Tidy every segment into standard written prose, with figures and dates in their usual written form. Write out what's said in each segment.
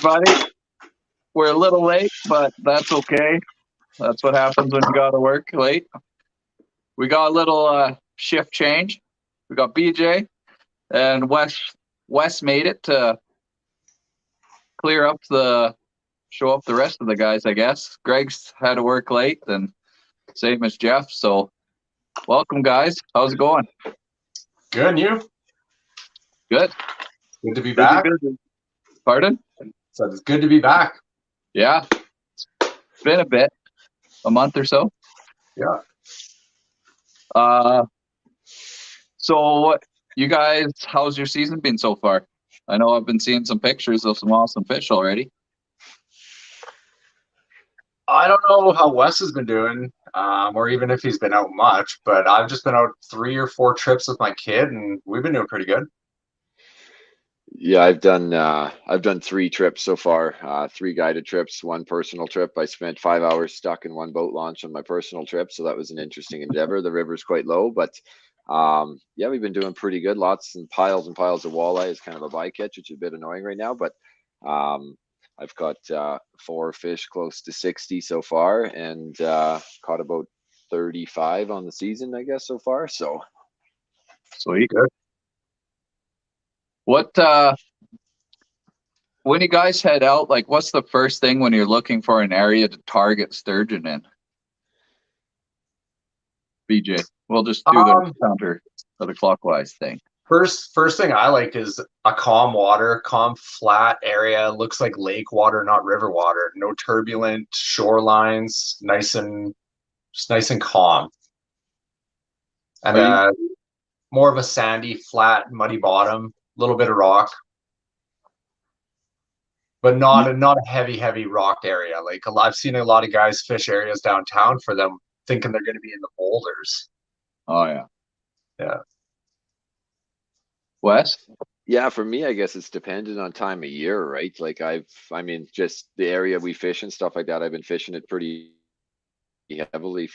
everybody. We're a little late, but that's okay. That's what happens when you got to work late. We got a little shift change. We got BJ and Wes made it to show up the rest of the guys, I guess. Greg's had to work late, and same as Jeff. So, welcome, guys. How's it going? Good, and you? Good. Good to be back. Pardon? So it's good to be back. Yeah. It's been a bit, a month or so. Yeah. So you guys, how's your season been so far? I know I've been seeing some pictures of some awesome fish already. I don't know how Wes has been doing, or even if he's been out much, but I've just been out 3 or 4 trips with my kid, and we've been doing pretty good. Yeah, I've done 3 trips so far, 3 guided trips, 1 personal trip. I spent 5 hours stuck in 1 boat launch on my personal trip, so that was an interesting endeavor. The river's quite low, but yeah, we've been doing pretty good. Lots and piles of walleye is kind of a bycatch, which is a bit annoying right now, but I've got 4 fish close to 60 so far, and caught about 35 on the season, I guess, so far. So sweet. What when you guys head out, like what's the first thing when you're looking for an area to target sturgeon in? BJ, we'll just do the counter or the clockwise thing. First thing I like is a calm water, calm flat area. Looks like lake water, not river water. No turbulent shorelines, nice and calm. And more of a sandy, flat, muddy bottom, a little bit of rock, but not a heavy rocked area. Like I've seen a lot of guys fish areas downtown for them, thinking they're going to be in the boulders. Oh yeah. Yeah. Wes? Yeah, for me, I guess it's dependent on time of year, right? Like just the area we fish and stuff like that, I've been fishing it pretty heavily,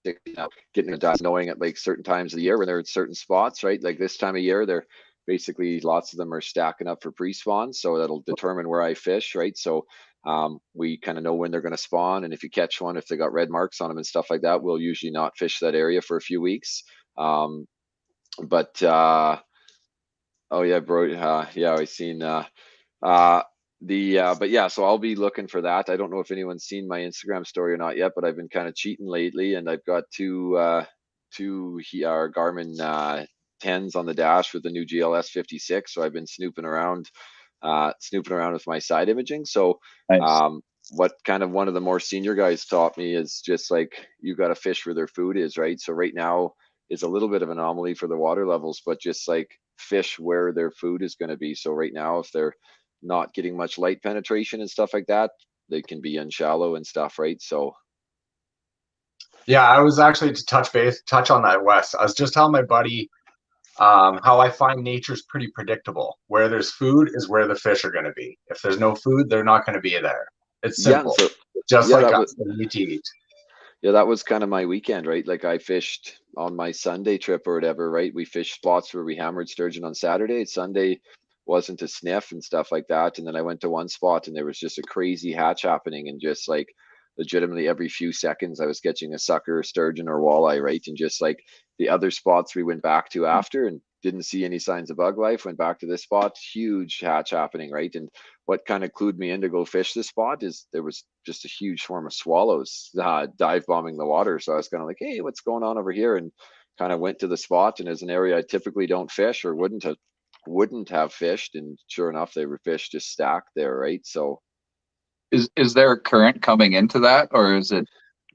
getting it done, knowing at like certain times of the year when they're at certain spots, right? Like this time of year, they're basically, lots of them are stacking up for pre-spawn, so that'll determine where I fish, right? So we kind of know when they're going to spawn, and if you catch one, if they got red marks on them and stuff like that, we'll usually not fish that area for a few weeks. But oh yeah, bro, yeah, I've seen but yeah, so I'll be looking for that. I don't know if anyone's seen my Instagram story or not yet, but I've been kind of cheating lately, and I've got two Garmin 10s on the dash with the new GLS 56. So I've been snooping around with my side imaging. So nice. What kind of one of the more senior guys taught me is just like, you got to fish where their food is, right? So right now is a little bit of an anomaly for the water levels, but just like fish where their food is going to be. So right now, if they're not getting much light penetration and stuff like that, they can be unshallow and stuff, right? So yeah, I was actually to touch on that, Wes. I was just telling my buddy how I find nature's pretty predictable. Where there's food is where the fish are going to be. If there's no food, they're not going to be there. It's simple. Yeah, so, just like us, they need to eat. Yeah, that was kind of my weekend, right? Like I fished on my Sunday trip or whatever, right? We fished spots where we hammered sturgeon on Saturday. Sunday wasn't a sniff and stuff like that. And then I went to one spot and there was just a crazy hatch happening, and just like legitimately every few seconds I was catching a sucker, sturgeon or walleye, right? And just like the other spots we went back to after and didn't see any signs of bug life, went back to this spot, huge hatch happening, right? And what kind of clued me in to go fish this spot is there was just a huge swarm of swallows dive bombing the water. So I was kind of like, hey, what's going on over here? And kind of went to the spot, and as an area I typically don't fish or wouldn't have fished, and sure enough, they were fish just stacked there, right? So is there a current coming into that, or is it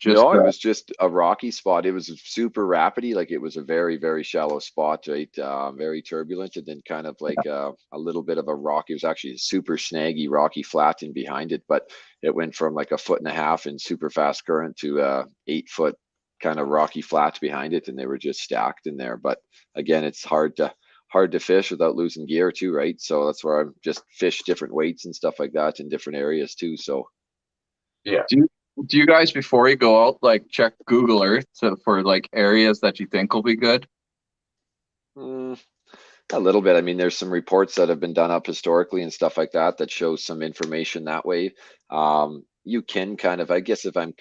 just no, it was just a rocky spot. It was super rapidy, like it was a very, very shallow spot, right? Very turbulent, and then kind of like a little bit of a rock. It was actually a super snaggy, rocky flat in behind it, but it went from like 1.5 foot in super fast current to 8 foot kind of rocky flat behind it, and they were just stacked in there. But again, it's hard to fish without losing gear too, right? So that's where I just fish different weights and stuff like that in different areas too. So yeah. Do you guys, before you go out, like check Google Earth for like areas that you think will be good? A little bit. I mean, there's some reports that have been done up historically and stuff like that that shows some information that way. You can kind of, I guess, if I'm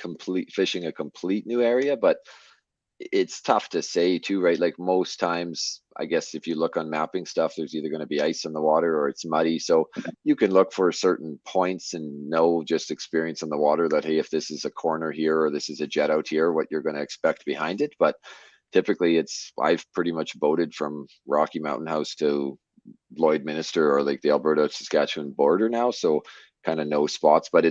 fishing a complete new area, but it's tough to say too, right? Like most times, I guess if you look on mapping stuff, there's either going to be ice in the water or it's muddy. So you can look for certain points and know just experience in the water that, hey, if this is a corner here or this is a jet out here, what you're going to expect behind it. But typically I've pretty much boated from Rocky Mountain House to Lloydminster or like the Alberta Saskatchewan border now. So kind of know spots, but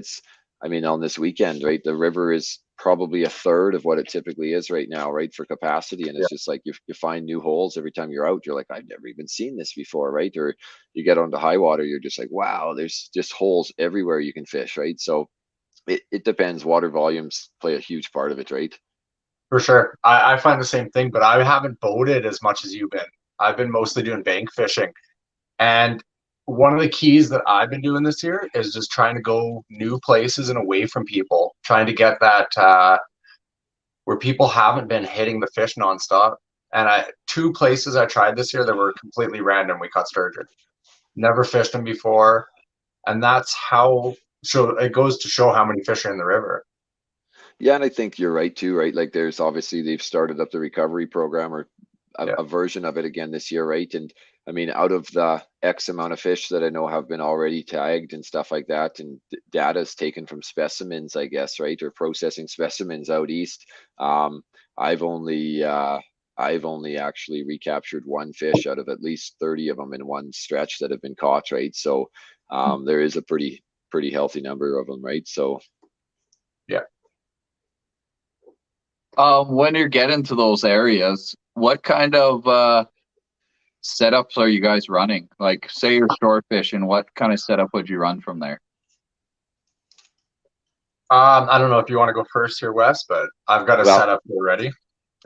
I mean, on this weekend, right? The river is probably a third of what it typically is right now, right? For capacity. And Yeah, it's just like you find new holes every time you're out. You're like, I've never even seen this before, right? Or you get onto high water, you're just like, wow, there's just holes everywhere you can fish, right? So it depends. Water volumes play a huge part of it, right? for sure. I find the same thing, but I haven't boated as much as you've been. I've been mostly doing bank fishing. And one of the keys that I've been doing this year is just trying to go new places and away from people, trying to get that where people haven't been hitting the fish nonstop. And two places I tried this year that were completely random. We caught sturgeon. Never fished them before, and that's how. So it goes to show how many fish are in the river. Yeah, and I think you're right too, right? Like there's obviously they've started up the recovery program or Yeah, a version of it again this year, right? And I mean, out of the X amount of fish that I know have been already tagged and stuff like that, and data is taken from specimens, I guess, right? Or processing specimens out east. Um, I've only I've only actually recaptured one fish out of at least 30 of them in one stretch that have been caught, right? So there is a pretty healthy number of them, right? So yeah. When you're getting to those areas, what kind of setups are you guys running? Like, say you're shore fishing, what kind of setup would you run from there? I don't know if you want to go first here, Wes, but I've got a well, setup already.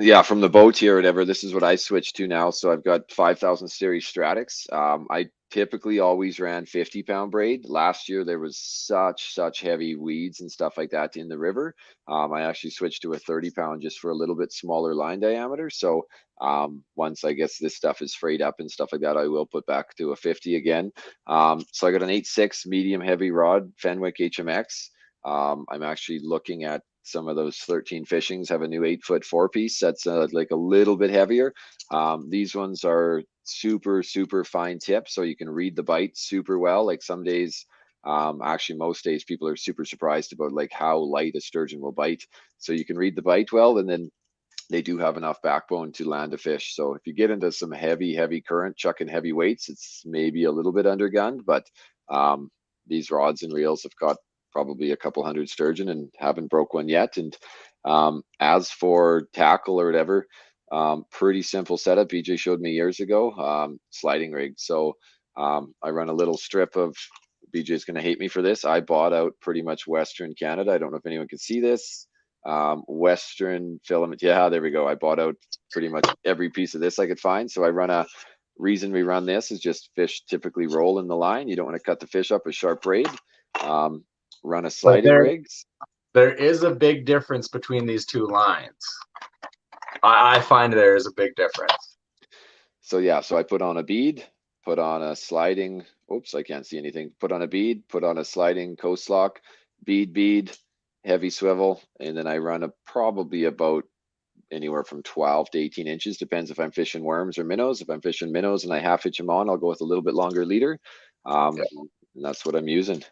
yeah, from the boat here or whatever, this is what I switched to now. So I've got 5,000 series Stratix. I typically always ran 50-pound braid. Last year there was such heavy weeds and stuff like that in the river. I actually switched to a 30-pound just for a little bit smaller line diameter. So once I guess this stuff is frayed up and stuff like that, I will put back to a 50 again. So I got an 8.6 medium heavy rod, Fenwick HMX. I'm actually looking at some of those 13 fishings have a new 8-foot 4-piece that's like a little bit heavier. These ones are super fine tip, so you can read the bite super well. Like some days, actually most days, people are super surprised about like how light a sturgeon will bite. So you can read the bite well, and then they do have enough backbone to land a fish. So if you get into some heavy current, chucking heavy weights, it's maybe a little bit undergunned, but these rods and reels have caught probably a couple hundred sturgeon and haven't broke one yet. And as for tackle or whatever, pretty simple setup. BJ showed me years ago, sliding rig. So I run a little strip of, BJ's going to hate me for this. I bought out pretty much Western Canada. I don't know if anyone can see this. Western filament. Yeah, there we go. I bought out pretty much every piece of this I could find. So I run a reason we run this is just fish typically roll in the line. You don't want to cut the fish up with sharp braid. Run a But sliding rigs. there is a big difference between these two lines. I find there is a big difference. So yeah, so I put on a bead, put on a sliding, oops, I can't see anything. Put on a bead, put on a sliding coast lock, bead, heavy swivel, and then I run a probably about anywhere from 12 to 18 inches, depends if I'm fishing worms or minnows. If I'm fishing minnows and I half hitch them on, I'll go with a little bit longer leader. Yeah. And that's what I'm using.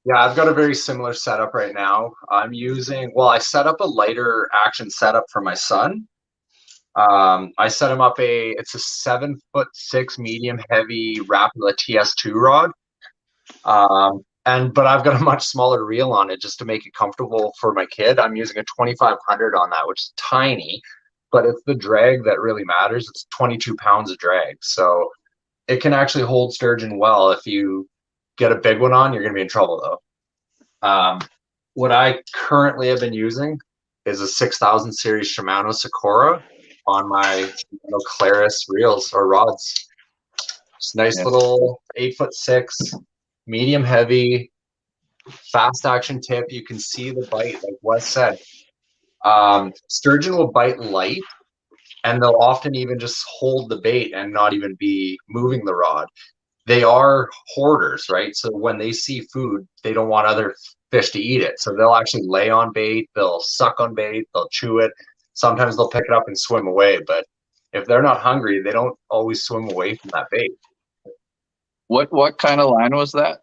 Yeah, I've got a very similar setup right now. I set up a lighter action setup for my son. I set him up it's a 7'6" medium heavy Rapala TS2 rod. But I've got a much smaller reel on it just to make it comfortable for my kid. I'm using a 2500 on that, which is tiny, but it's the drag that really matters. It's 22 pounds of drag. So it can actually hold sturgeon well. If you get a big one on, you're going to be in trouble though. What I currently have been using is a 6000 series Shimano Sakura on my Claris reels or rods. Just nice little 8'6", medium heavy, fast action tip. You can see the bite, like Wes said. Sturgeon will bite light, and they'll often even just hold the bait and not even be moving the rod. They are hoarders, right? So when they see food, they don't want other fish to eat it. So they'll actually lay on bait, they'll suck on bait, they'll chew it. Sometimes they'll pick it up and swim away. But if they're not hungry, they don't always swim away from that bait. What kind of line was that?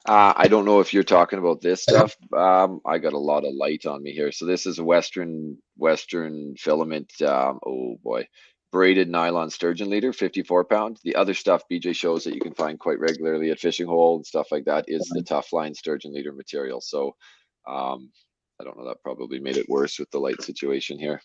I don't know if you're talking about this stuff. I got a lot of light on me here. So this is a Western filament. Oh boy, braided nylon sturgeon leader, 54 pound. The other stuff BJ shows that you can find quite regularly at fishing hole and stuff like that is the tough line sturgeon leader material. So I don't know, that probably made it worse with the light situation here.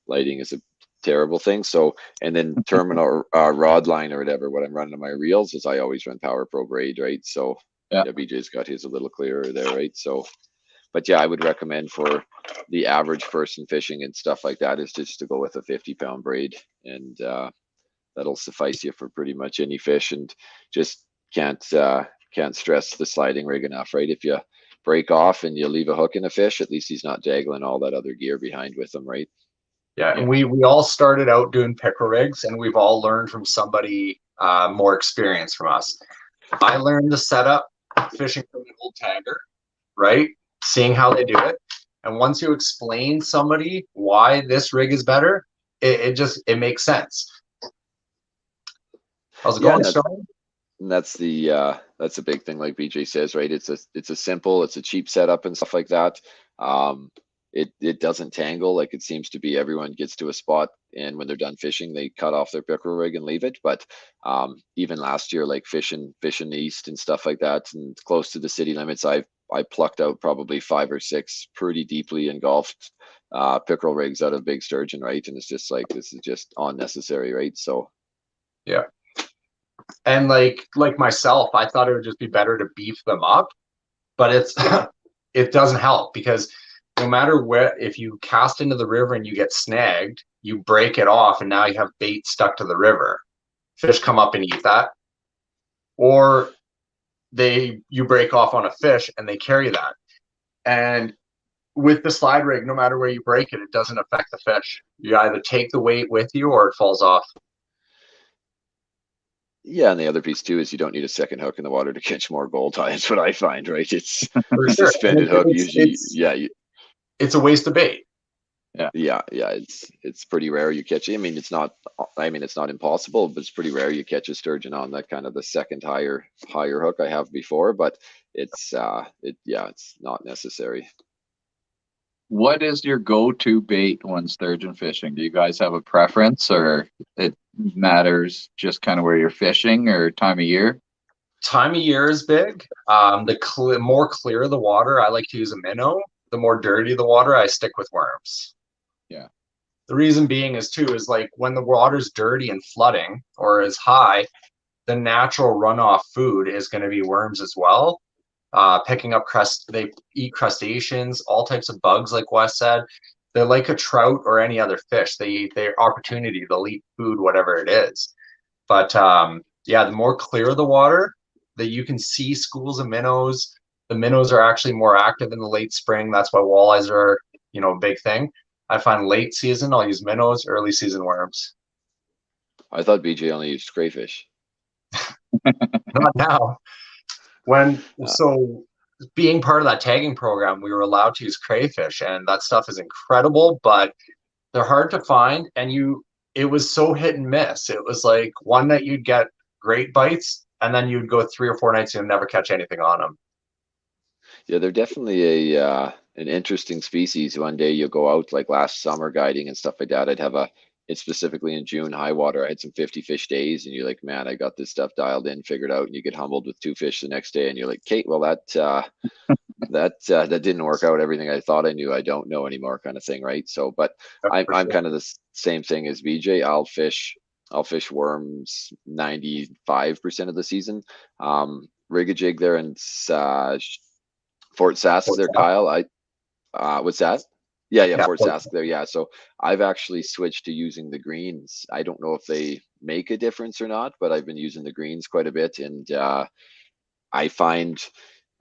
Lighting is a terrible thing. So, and then terminal rod line or whatever, what I'm running on my reels is I always run Power Pro braid, right? So yeah, BJ's got his a little clearer there, right? So, but yeah, I would recommend for the average person fishing and stuff like that is just to go with a 50-pound braid, and that'll suffice you for pretty much any fish. And just can't stress the sliding rig enough, right? If you break off and you leave a hook in a fish, at least he's not dangling all that other gear behind with him, right? Yeah, and we all started out doing pickerel rigs, and we've all learned from somebody more experienced from us. I learned the setup fishing from the old tagger, right? Seeing how they do it. And once you explain somebody why this rig is better, it makes sense. How's it going, Sean? And that's a big thing, like BJ says, right? It's a simple, it's a cheap setup and stuff like that. It doesn't tangle like it seems to be. Everyone gets to a spot, and when they're done fishing, they cut off their pickerel rig and leave it. But even last year, like fishing east and stuff like that, and close to the city limits, I plucked out probably 5 or 6 pretty deeply engulfed pickerel rigs out of big sturgeon, right? And it's just like, this is just unnecessary, right? So yeah. And like myself, I thought it would just be better to beef them up, but it doesn't help, because no matter where, if you cast into the river and you get snagged, you break it off and now you have bait stuck to the river. Fish come up and eat that. Or you break off on a fish and they carry that. And with the slide rig, no matter where you break it, it doesn't affect the fish. You either take the weight with you or it falls off. Yeah, and the other piece too is you don't need a second hook in the water to catch more goldtie. That's what I find, right? It's For a sure. suspended hook usually. It's a waste of bait. Yeah. It's pretty rare you catch it. I mean, it's not impossible, but it's pretty rare you catch a sturgeon on that kind of the second higher hook. I have before, but it's not necessary. What is your go-to bait when sturgeon fishing? Do you guys have a preference, or it matters just kind of where you're fishing or time of year? Time of year is big. The more clear the water, I like to use a minnow. The more dirty the water, I stick with worms. Yeah. The reason being is like when the water's dirty and flooding or is high, the natural runoff food is going to be worms as well. Picking up they eat crustaceans, all types of bugs, like Wes said. They're like a trout or any other fish. They eat their opportunity. They'll eat food, whatever it is. But the more clear the water, that you can see schools of minnows. The minnows are actually more active in the late spring. That's why walleyes are, a big thing. I find late season, I'll use minnows, early season worms. I thought BJ only used crayfish. Not now. So being part of that tagging program, we were allowed to use crayfish, and that stuff is incredible, but they're hard to find. And it was so hit and miss. It was like one that you'd get great bites, and then you'd go 3 or 4 nights and you'd never catch anything on them. Yeah, they're definitely an interesting species. One day you'll go out, like last summer guiding and stuff like that. It's specifically in June, high water. I had some 50 fish days, and you're like, man, I got this stuff dialed in, figured out, and you get humbled with 2 fish the next day, and you're like, Kate, well, that didn't work out. Everything I thought I knew, I don't know anymore, kind of thing, right? So, but I'm kind of the same thing as BJ. I'll fish worms 95% of the season. Rig a jig there in Fort Sask there, Kyle. What's that? Yeah, Fort Sask there. Yeah, so I've actually switched to using the greens. I don't know if they make a difference or not, but I've been using the greens quite a bit, and I find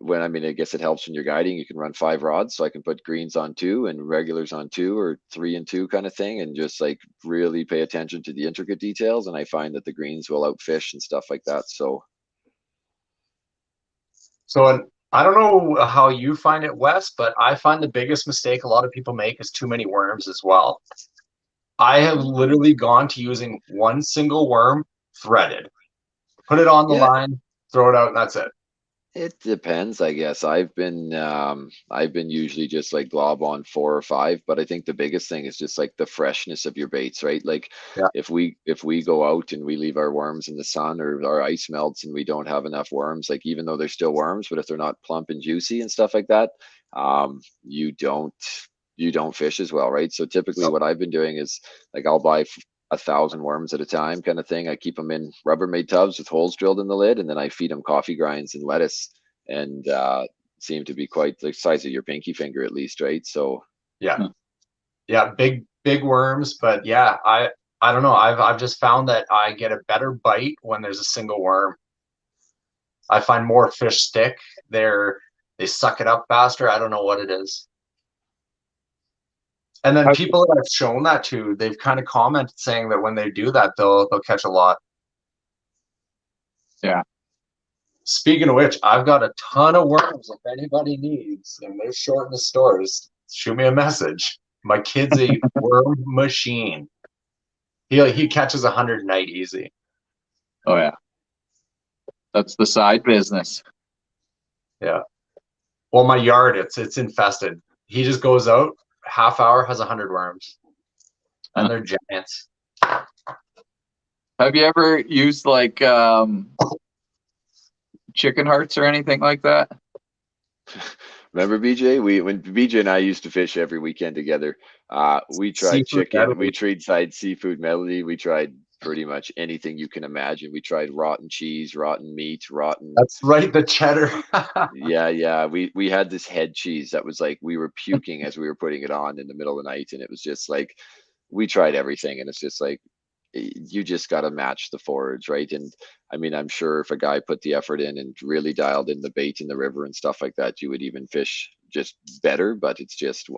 when, I mean, I guess it helps when you're guiding, you can run 5 rods, so I can put greens on 2 and regulars on 2 or 3 and 2 kind of thing, and just like really pay attention to the intricate details. And I find that the greens will outfish and stuff like that. So I don't know how you find it, Wes, but I find the biggest mistake a lot of people make is too many worms as well. I have literally gone to using one single worm threaded, put it on the yeah, line, throw it out, and that's it. it depends, I guess. I've been usually just like glob on 4 or 5, but I think the biggest thing is just like the freshness of your baits, right? Like Yeah. if we go out and we leave our worms in the sun, or our ice melts and we don't have enough worms, like even though they're still worms, but if they're not plump and juicy and stuff like that, you don't fish as well, right? So typically what I've been doing is like I'll buy 1,000 worms at a time kind of thing. I keep them in Rubbermaid tubs with holes drilled in the lid, and then I feed them coffee grinds and lettuce, and seem to be quite the size of your pinky finger at least, right? So Yeah. Yeah, big worms, but yeah, I don't know. I've just found that I get a better bite when there's a single worm. I find more fish stick. They suck it up faster. I don't know what it is. And then people that I've shown that to, they've kind of commented saying that when they do that, they'll catch a lot. Yeah. Speaking of which, I've got a ton of worms if anybody needs, and they're short in the stores. Shoot me a message. My kid's a worm machine. He catches 100 a night easy. Oh yeah. That's the side business. Yeah. Well, my yard, it's infested. He just goes out, half hour has 100 worms, and they're giants. Have you ever used like chicken hearts or anything like that? remember BJ? When BJ and I used to fish every weekend together, we tried Seafood chicken, medley. we tried seafood melody, we tried pretty much anything you can imagine. We tried rotten cheese, rotten meat, rotten. That's right, the cheddar. Yeah. We had this head cheese that was like we were puking as we were putting it on in the middle of the night, and it was just like we tried everything, and it's just like you just got to match the forage, right? And I mean, I'm sure if a guy put the effort in and really dialed in the bait in the river and stuff like that, you would even fish just better. But it's just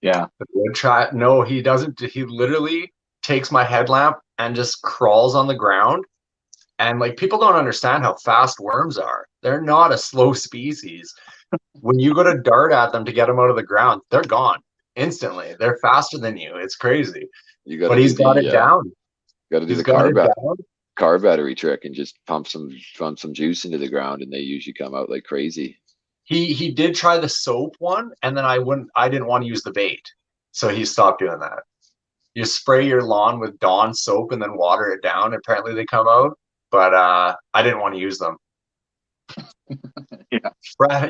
Yeah. Would try. No, he doesn't. He literally takes my headlamp and just crawls on the ground. And like people don't understand how fast worms are. They're not a slow species. When you go to dart at them to get them out of the ground, they're gone instantly. They're faster than you. It's crazy. you got But to do he's got it down. got to do He's the got it down. car battery trick and just pump some juice into the ground, and they usually come out like crazy. He did try the soap one, and then I didn't want to use the bait. So he stopped doing that. You spray your lawn with Dawn soap and then water it down. Apparently they come out, but I didn't want to use them.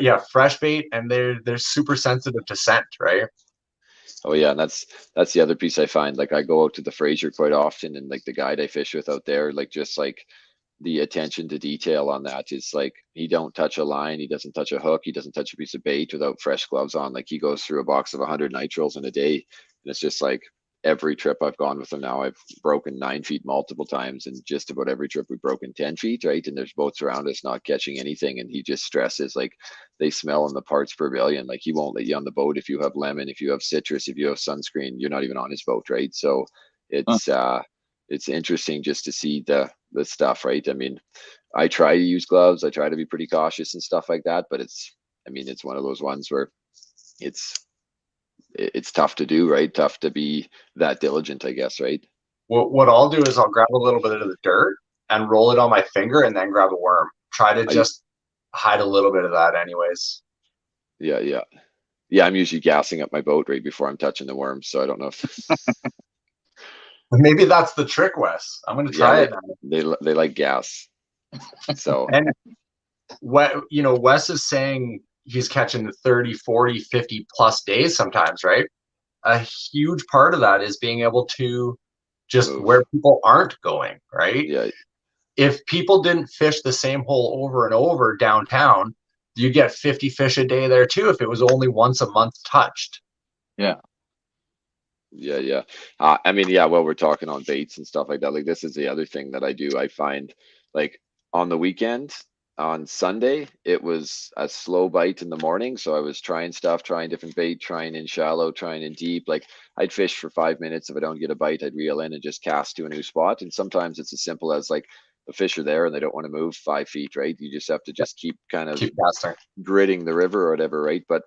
Yeah. Fresh bait, and they're super sensitive to scent, right? Oh yeah, and that's the other piece I find. Like I go out to the Fraser quite often, and like the guide I fish with out there, like just like the attention to detail on that is like he don't touch a line, he doesn't touch a hook, he doesn't touch a piece of bait without fresh gloves on. Like he goes through a box of 100 nitriles in a day, and it's just like every trip I've gone with him now, I've broken 9 feet multiple times, and just about every trip we've broken 10 feet, right? And there's boats around us not catching anything, and he just stresses like they smell in the parts per billion. Like he won't let you on the boat if you have lemon, if you have citrus, if you have sunscreen, you're not even on his boat, right? So it's interesting just to see the stuff, right? I mean, I try to use gloves, I try to be pretty cautious and stuff like that, but it's one of those ones where it's tough to do, right? Tough to be that diligent, I guess, right? What I'll do is I'll grab a little bit of the dirt and roll it on my finger and then grab a worm. Try to just hide a little bit of that anyways. Yeah, I'm usually gassing up my boat right before I'm touching the worms, so I don't know if Maybe that's the trick, Wes. I'm gonna try it now. they like gas. So And Wes is saying he's catching the 30, 40, 50 plus days sometimes, right? A huge part of that is being able to just move. where people aren't going, right? Yeah. If people didn't fish the same hole over and over downtown, you get 50 fish a day there too if it was only once a month touched. Yeah. I mean, yeah, well, we're talking on baits and stuff like that. Like this is the other thing that I do. I find like on the weekend, on Sunday, it was a slow bite in the morning. So I was trying stuff, trying different bait, trying in shallow, trying in deep. Like I'd fish for 5 minutes. If I don't get a bite, I'd reel in and just cast to a new spot. And sometimes it's as simple as like the fish are there and they don't want to move 5 feet, right? You just have to just keep kind of Keep casting. gritting the river or whatever, right? But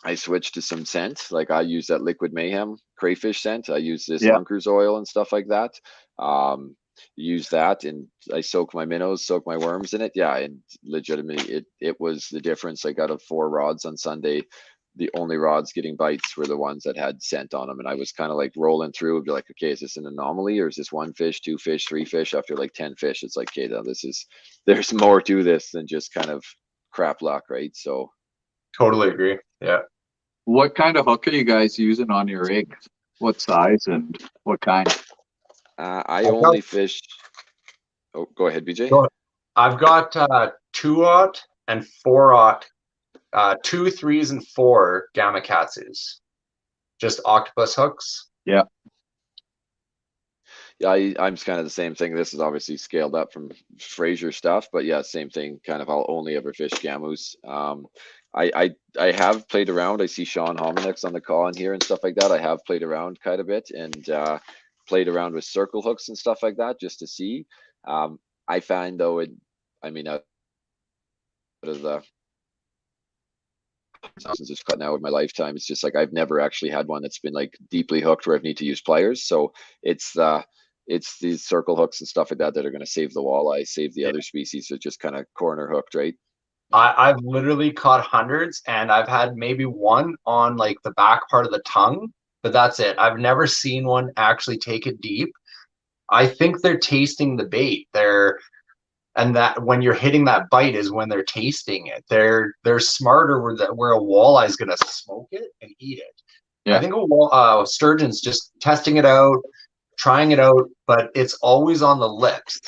I switched to some scent. Like I use that liquid mayhem crayfish scent. I use this Yeah. Uncker's oil and stuff like that. Use that and I soak my minnows, soak my worms in it. Yeah, and legitimately it was the difference. Like out of 4 rods on Sunday, the only rods getting bites were the ones that had scent on them. And I was kind of like rolling through and be like, okay, is this an anomaly or is this 1 fish, 2 fish, 3 fish? After like 10 fish, it's like, okay, now there's more to this than just kind of crap luck, right? So Totally agree. Yeah. What kind of hook are you guys using on your rig? What size and what kind? I I've only got, fish. Oh, go ahead, BJ. go ahead. I've got 2-aught and 4-aught, 2, 3s, and 4 Gamakatsus. Just octopus hooks. Yeah. Yeah, I'm just kind of the same thing. This is obviously scaled up from Fraser stuff, but yeah, same thing. Kind of, I'll only ever fish gamus. I have played around. I see Sean Hominick's on the call in here and stuff like that. I have played around quite a bit and played around with circle hooks and stuff like that just to see. I find though I mean, out of the just cutting out of my lifetime, it's just like I've never actually had one that's been like deeply hooked where I've need to use pliers. So it's these circle hooks and stuff like that that are going to save the walleye, save the other species that just kind of corner hooked, right? I've literally caught hundreds and I've had maybe one on like the back part of the tongue, but that's it. I've never seen one actually take it deep. I think they're tasting the bait. And that when you're hitting that bite is when they're tasting it. They're smarter where a walleye is gonna smoke it and eat it. Yeah. I think a sturgeon's just testing it out, trying it out, but it's always on the lips.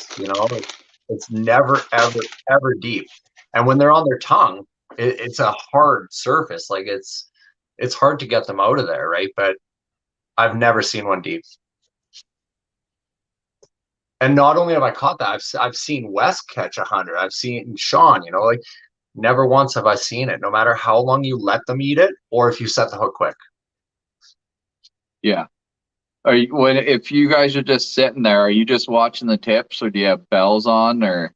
It's never ever deep. And when they're on their tongue, it's a hard surface. Like it's hard to get them out of there, right? But I've never seen one deep. And not only have I caught that, I've seen Wes catch 100. I've seen Sean, like never once have I seen it, no matter how long you let them eat it or if you set the hook quick. Yeah. If you guys are just sitting there, are you just watching the tips or do you have bells on or?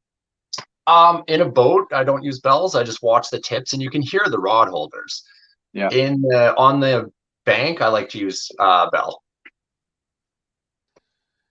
In a boat, I don't use bells. I just watch the tips and you can hear the rod holders. Yeah. On the bank, I like to use bell.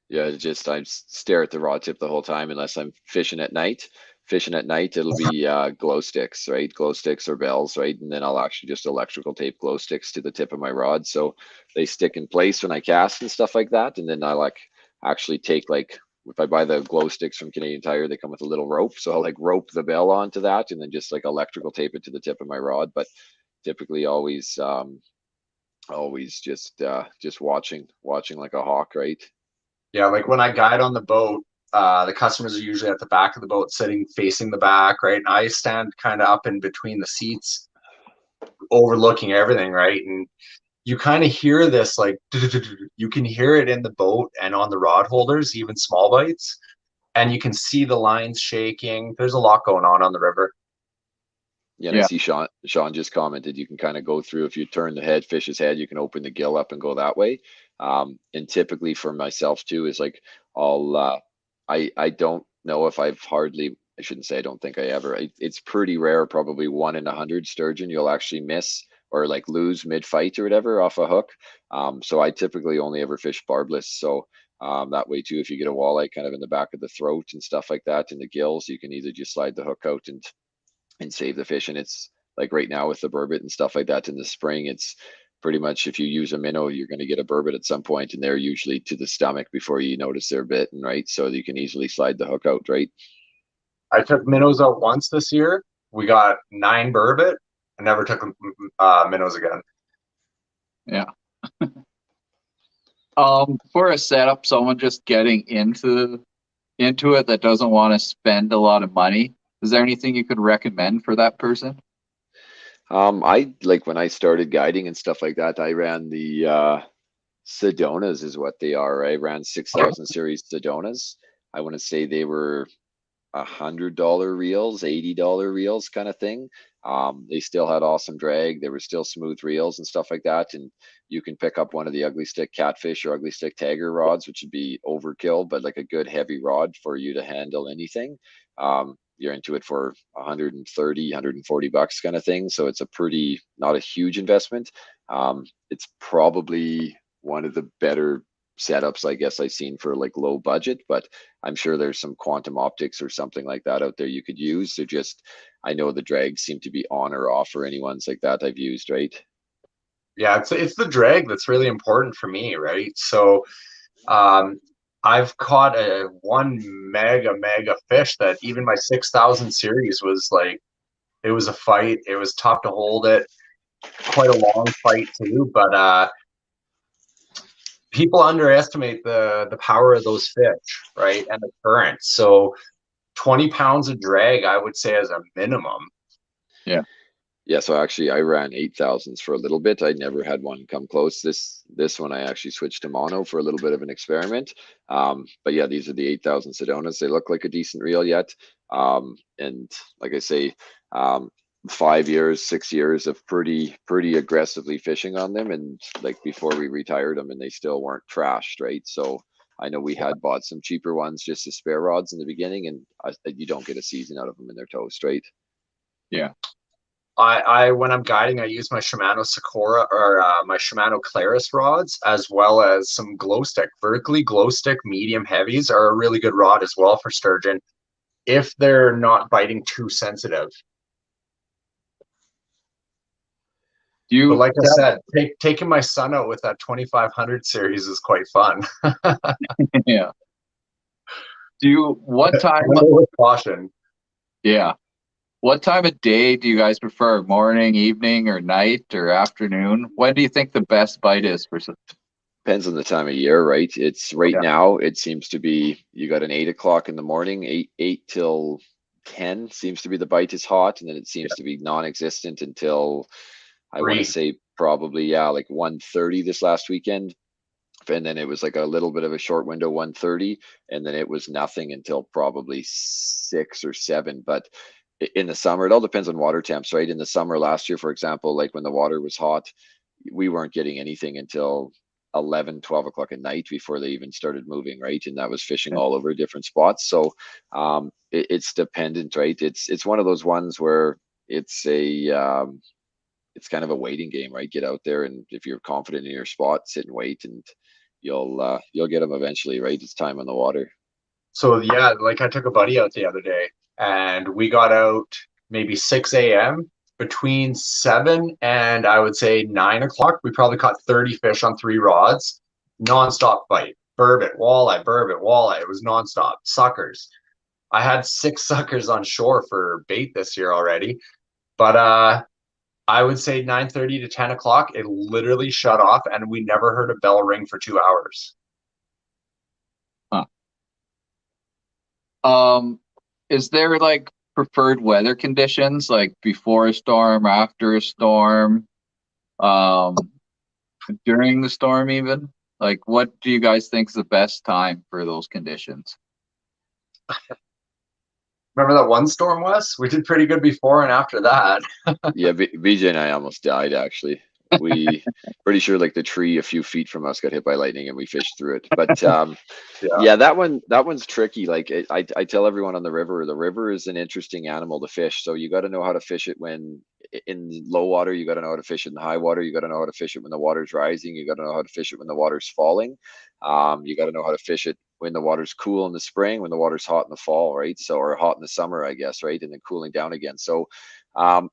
Yeah, I stare at the rod tip the whole time unless I'm fishing at night. Fishing at night, it'll be glow sticks, right? Glow sticks or bells, right? And then I'll actually just electrical tape glow sticks to the tip of my rod so they stick in place when I cast and stuff like that. And then I like actually take like if I buy the glow sticks from Canadian Tire, they come with a little rope. So I'll like rope the bell onto that and then just like electrical tape it to the tip of my rod. But typically always just watching like a hawk, right? Yeah, like when I guide on the boat, the customers are usually at the back of the boat, sitting facing the back, right? And I stand kind of up in between the seats, overlooking everything, right? And you kind of hear this, like, you can hear it in the boat and on the rod holders, even small bites, and you can see the lines shaking. There's a lot going on the river. Yeah, and I see Sean just commented you can kind of go through if you turn the fish's head, you can open the gill up and go that way. And typically for myself too is like I don't know if I shouldn't say I don't think I ever. It's pretty rare, probably 1 in 100 sturgeon you'll actually miss or like lose mid fight or whatever off a hook. So I typically only ever fish barbless. So that way too, if you get a walleye kind of in the back of the throat and stuff like that in the gills, you can either just slide the hook out and save the fish. And it's like right now with the burbot and stuff like that in the spring, it's pretty much if you use a minnow, you're going to get a burbot at some point, and they're usually to the stomach before you notice they're bitten, right? So you can easily slide the hook out, right? I took minnows out once this year. We got 9 burbot. I never took minnows again. Yeah. For a setup, someone just getting into it that doesn't want to spend a lot of money, is there anything you could recommend for that person? I like when I started guiding and stuff like that, I ran the Sedonas is what they are. I ran 6,000 series Sedonas. I want to say they were $100 reels, $80 reels kind of thing. They still had awesome drag. There were still smooth reels and stuff like that. And you can pick up one of the ugly stick catfish or ugly stick tagger rods, which would be overkill, but like a good heavy rod for you to handle anything. You're into it for 130, 140 bucks kind of thing. So it's a pretty, not a huge investment. It's probably one of the better setups I guess I've seen for like low budget, but I'm sure there's some quantum optics or something like that out there you could use. They're just, I know the drags seem to be on or off for any ones like that I've used, right? Yeah, it's the drag that's really important for me, right? So I've caught one mega fish that even my 6,000 series was like, it was a fight. It was tough to hold it. Quite a long fight too, but people underestimate the power of those fish, right? And the current. So 20 pounds of drag, I would say, as a minimum. Yeah, so actually I ran 8,000s for a little bit. I never had one come close. This one I actually switched to mono for a little bit of an experiment. But yeah, these are the 8,000 Sedonas. They look like a decent reel yet. And like I say, 5 years, 6 years of pretty aggressively fishing on them. And like before we retired them and they still weren't trashed, right? So I know we had bought some cheaper ones just as spare rods in the beginning, and you don't get a season out of them in their toast, right? Yeah. I when I'm guiding, I use my Shimano Sakura or my Shimano Claris rods, as well as some glow stick. Vertically glow stick medium heavies are a really good rod as well for sturgeon, if they're not biting too sensitive. Do you? But like I said, taking my son out with that 2500 series is quite fun. Yeah. Do you? What time? With caution. Yeah. What time of day do you guys prefer? Morning, evening, or night, or afternoon? When do you think the best bite is for? Depends on the time of year, right? It's right Yeah. now, it seems to be, you got an 8 o'clock in the morning, eight till 10 seems to be the bite is hot, and then it seems to be non-existent until I want to 3. say probably, yeah, like 1:30 this last weekend. And then it was like a little bit of a short window, 1:30, and then it was nothing until probably 6 or 7. But in the summer, it all depends on water temps, right? In the summer last year, for example, like when the water was hot, we weren't getting anything until 11, 12 o'clock at night before they even started moving, right? And that was fishing all over different spots. So it's dependent, right? It's one of those ones where it's a it's kind of a waiting game, right? Get out there, and if you're confident in your spot, sit and wait, and you'll get them eventually, right? It's time on the water. So yeah, like I took a buddy out the other day, and we got out maybe 6 a.m. Between 7 and I would say 9 o'clock, we probably caught 30 fish on 3 rods, nonstop bite. Burbot, walleye. It was nonstop. Suckers. I had 6 suckers on shore for bait this year already, but I would say 9:30 to 10 o'clock, it literally shut off, and we never heard a bell ring for 2 hours. Huh. Is there like preferred weather conditions, like before a storm, after a storm, um, during the storm even? Like, what do you guys think is the best time for those conditions? Remember that one storm, Wes? We did pretty good before and after that. Yeah, BJ and I almost died actually. We pretty sure like the tree a few feet from us got hit by lightning and we fished through it. But yeah, that one's tricky. Like I tell everyone on the river is an interesting animal to fish. So you got to know how to fish it when in low water, you got to know how to fish it in high water, you got to know how to fish it when the water's rising, you got to know how to fish it when the water's falling. You got to know how to fish it when the water's cool in the spring, when the water's hot in the fall, right? So, or hot in the summer, I guess, right? And then cooling down again. So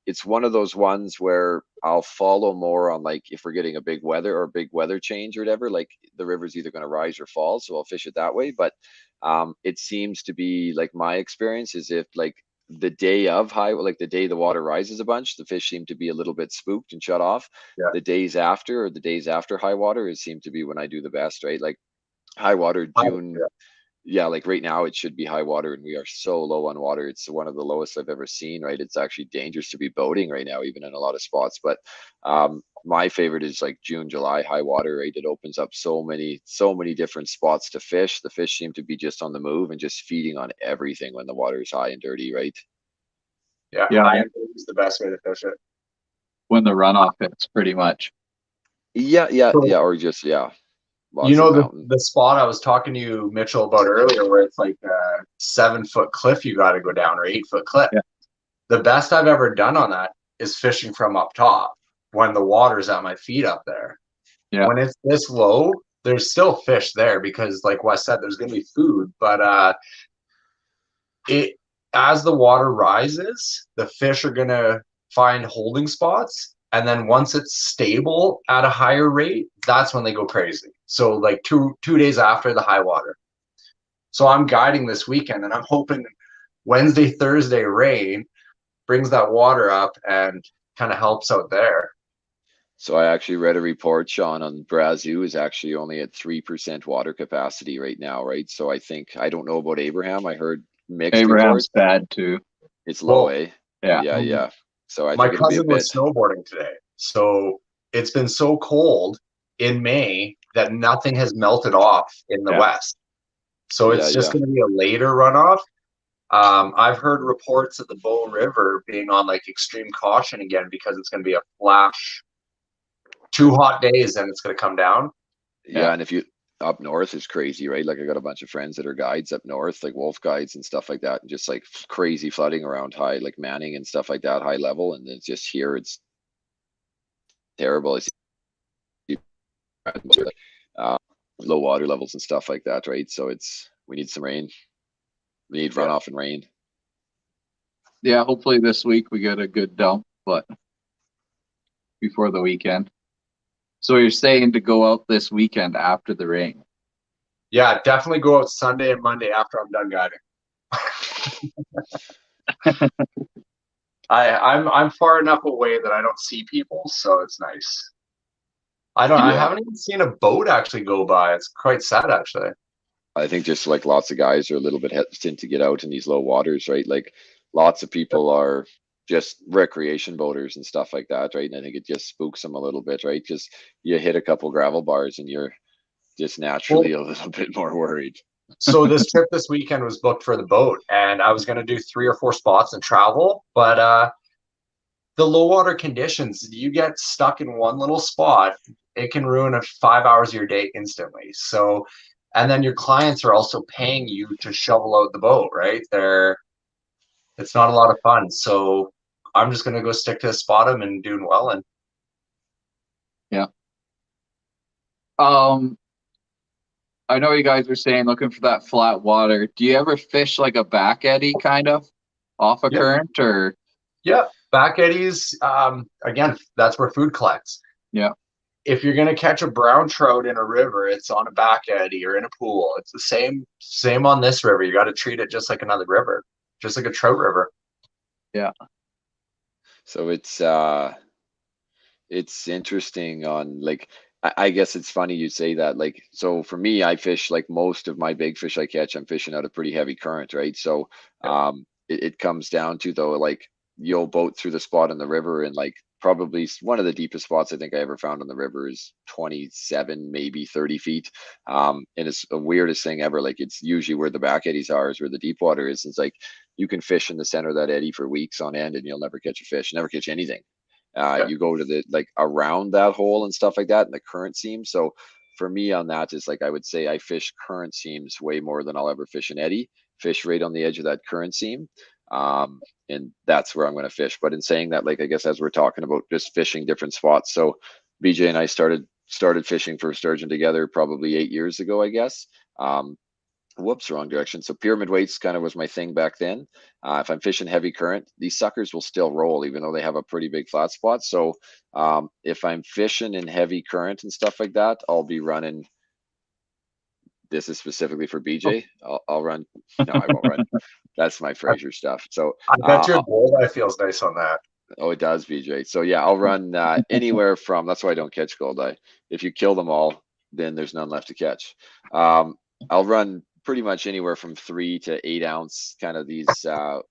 it's one of those ones where I'll follow more on like if we're getting a big weather or big weather change or whatever, like the river's either going to rise or fall, so I'll fish it that way. But it seems to be like my experience is if like the day of high, like the day the water rises a bunch, the fish seem to be a little bit spooked and shut off. Yeah. The days after or the days after high water, it seemed to be when I do the best, right? Like high water, June. yeah, like right now it should be high water and we are so low on water. It's one of the lowest I've ever seen, right? It's actually dangerous to be boating right now, even in a lot of spots. But my favorite is like June, July, high water, right? It opens up so many different spots to fish. The fish seem to be just on the move and just feeding on everything when the water is high and dirty, right? Yeah, Yeah. high and dirty is the best way to fish it. When the runoff hits, pretty much. Yeah, So, or just you lots know of mountain. the spot I was talking to you, Mitchell, about earlier, where it's like a 7-foot cliff you got to go down, or 8-foot cliff. Yeah. The best I've ever done on that is fishing from up top when the water's at my feet up there. Yeah. When it's this low, there's still fish there because, like Wes said, there's going to be food. But it as the water rises, the fish are going to find holding spots. And then once it's stable at a higher rate, that's when they go crazy. So like two days after the high water. So I'm guiding this weekend and I'm hoping Wednesday, Thursday rain brings that water up and kind of helps out there. So I actually read a report, Sean, on Brazil is actually only at 3% water capacity right now, right? So I don't know about Abraham. I heard mixed Abraham's reports. bad too. It's low, Well, eh? Yeah. Yeah. So I my think it'll be a cousin bit. was snowboarding today. So it's been so cold in May that nothing has melted off in the Yeah. west. So it's just going to be a later runoff. I've heard reports of the Bow River being on like extreme caution again because it's going to be a flash 2 hot days and it's going to come down. Yeah, and if you up north is crazy, right? Like I got a bunch of friends that are guides up north, like wolf guides and stuff like that, and just like crazy flooding around high, like Manning and stuff like that, high level, and it's just here, it's terrible. I see low water levels and stuff like that, right? So we need some rain. We need runoff and rain. Yeah, hopefully this week we get a good dump, but before the weekend. So you're saying to go out this weekend after the rain? Yeah, definitely go out Sunday and Monday after I'm done guiding. I'm far enough away that I don't see people, so it's nice. I haven't even seen a boat actually go by. It's quite sad, actually. I think just like lots of guys are a little bit hesitant to get out in these low waters, right? Like lots of people are just recreation boaters and stuff like that, right? And I think it just spooks them a little bit, right? Because you hit a couple gravel bars and you're just naturally a little bit more worried. So this trip this weekend was booked for the boat, and I was going to do 3 or 4 spots and travel, but the low water conditions, you get stuck in one little spot, it can ruin 5 hours of your day instantly. So, and then your clients are also paying you to shovel out the boat, right? It's not a lot of fun. So I'm just going to go stick to the spot them and doing well. And yeah. I know you guys were saying looking for that flat water. Do you ever fish like a back eddy kind of off a current or? Yeah, back eddies. Again, that's where food collects. Yeah. If you're gonna catch a brown trout in a river, it's on a back eddy or in a pool. It's the same on this river. You got to treat it just like another river, just like a trout river. Yeah. So it's interesting on like I guess it's funny you say that. Like, so for me, I fish like most of my big fish I catch, I'm fishing out a pretty heavy current, right? So it comes down to though, like you'll boat through the spot in the river and like probably one of the deepest spots I think I ever found on the river is 27, maybe 30 feet. And it's the weirdest thing ever. Like it's usually where the back eddies are is where the deep water is. It's like you can fish in the center of that eddy for weeks on end and you'll never catch a fish, never catch anything. You go to the like around that hole and stuff like that and the current seam. So for me on that is like I would say I fish current seams way more than I'll ever fish an eddy. Fish right on the edge of that current seam. And that's where I'm going to fish. But in saying that, like I guess as we're talking about just fishing different spots. So BJ and I started fishing for sturgeon together probably 8 years ago, I guess. Whoops, wrong direction. So pyramid weights kind of was my thing back then. If I'm fishing heavy current, these suckers will still roll even though they have a pretty big flat spot. So if I'm fishing in heavy current and stuff like that, I'll be running. This is specifically for BJ. I'll run. No, I won't run. That's my Fraser stuff. So I bet your goldeye feels nice on that. Oh, it does, BJ. So yeah, I'll run anywhere from. That's why I don't catch goldeye. If you kill them all, then there's none left to catch. I'll run pretty much anywhere from 3 to 8 ounce, kind of these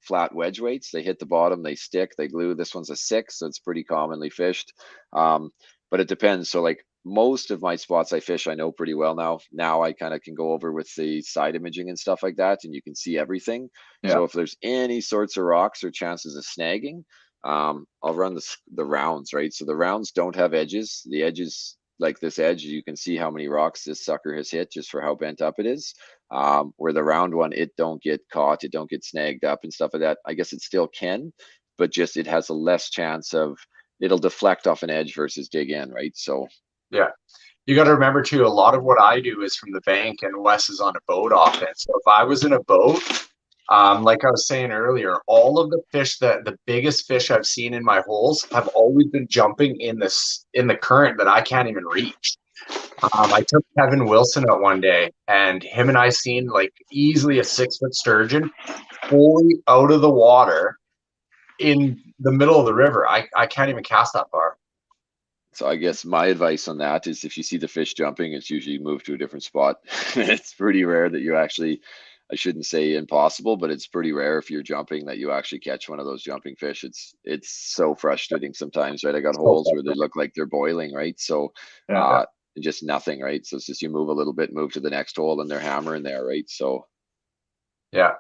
flat wedge weights. They hit the bottom, they stick, they glue. This one's a 6, so it's pretty commonly fished. But it depends. So like most of my spots I fish, I know pretty well now. Now I kind of can go over with the side imaging and stuff like that, and you can see everything. Yeah. So if there's any sorts of rocks or chances of snagging, I'll run the rounds, right? So the rounds don't have edges. The edges, like this edge, you can see how many rocks this sucker has hit just for how bent up it is. Where the round one, it don't get caught, it don't get snagged up and stuff like that. I guess it still can, but just it has a less chance of, it'll deflect off an edge versus dig in, right? So Yeah. You got to remember too, a lot of what I do is from the bank, and Wes is on a boat often. So if I was in a boat, like I was saying earlier, all of the fish, the biggest fish I've seen in my holes have always been jumping in the current that I can't even reach. I took Kevin Wilson out one day, and him and I seen like easily a 6-foot sturgeon fully out of the water in the middle of the river. I can't even cast that far. So I guess my advice on that is if you see the fish jumping, it's usually move to a different spot. It's pretty rare that you actually, I shouldn't say impossible, but it's pretty rare if you're jumping that you actually catch one of those jumping fish. It's so frustrating sometimes, right? I got holes where they look like they're boiling, right? So just nothing, right? So it's just you move a little bit, move to the next hole, and they're hammering there, right? So yeah.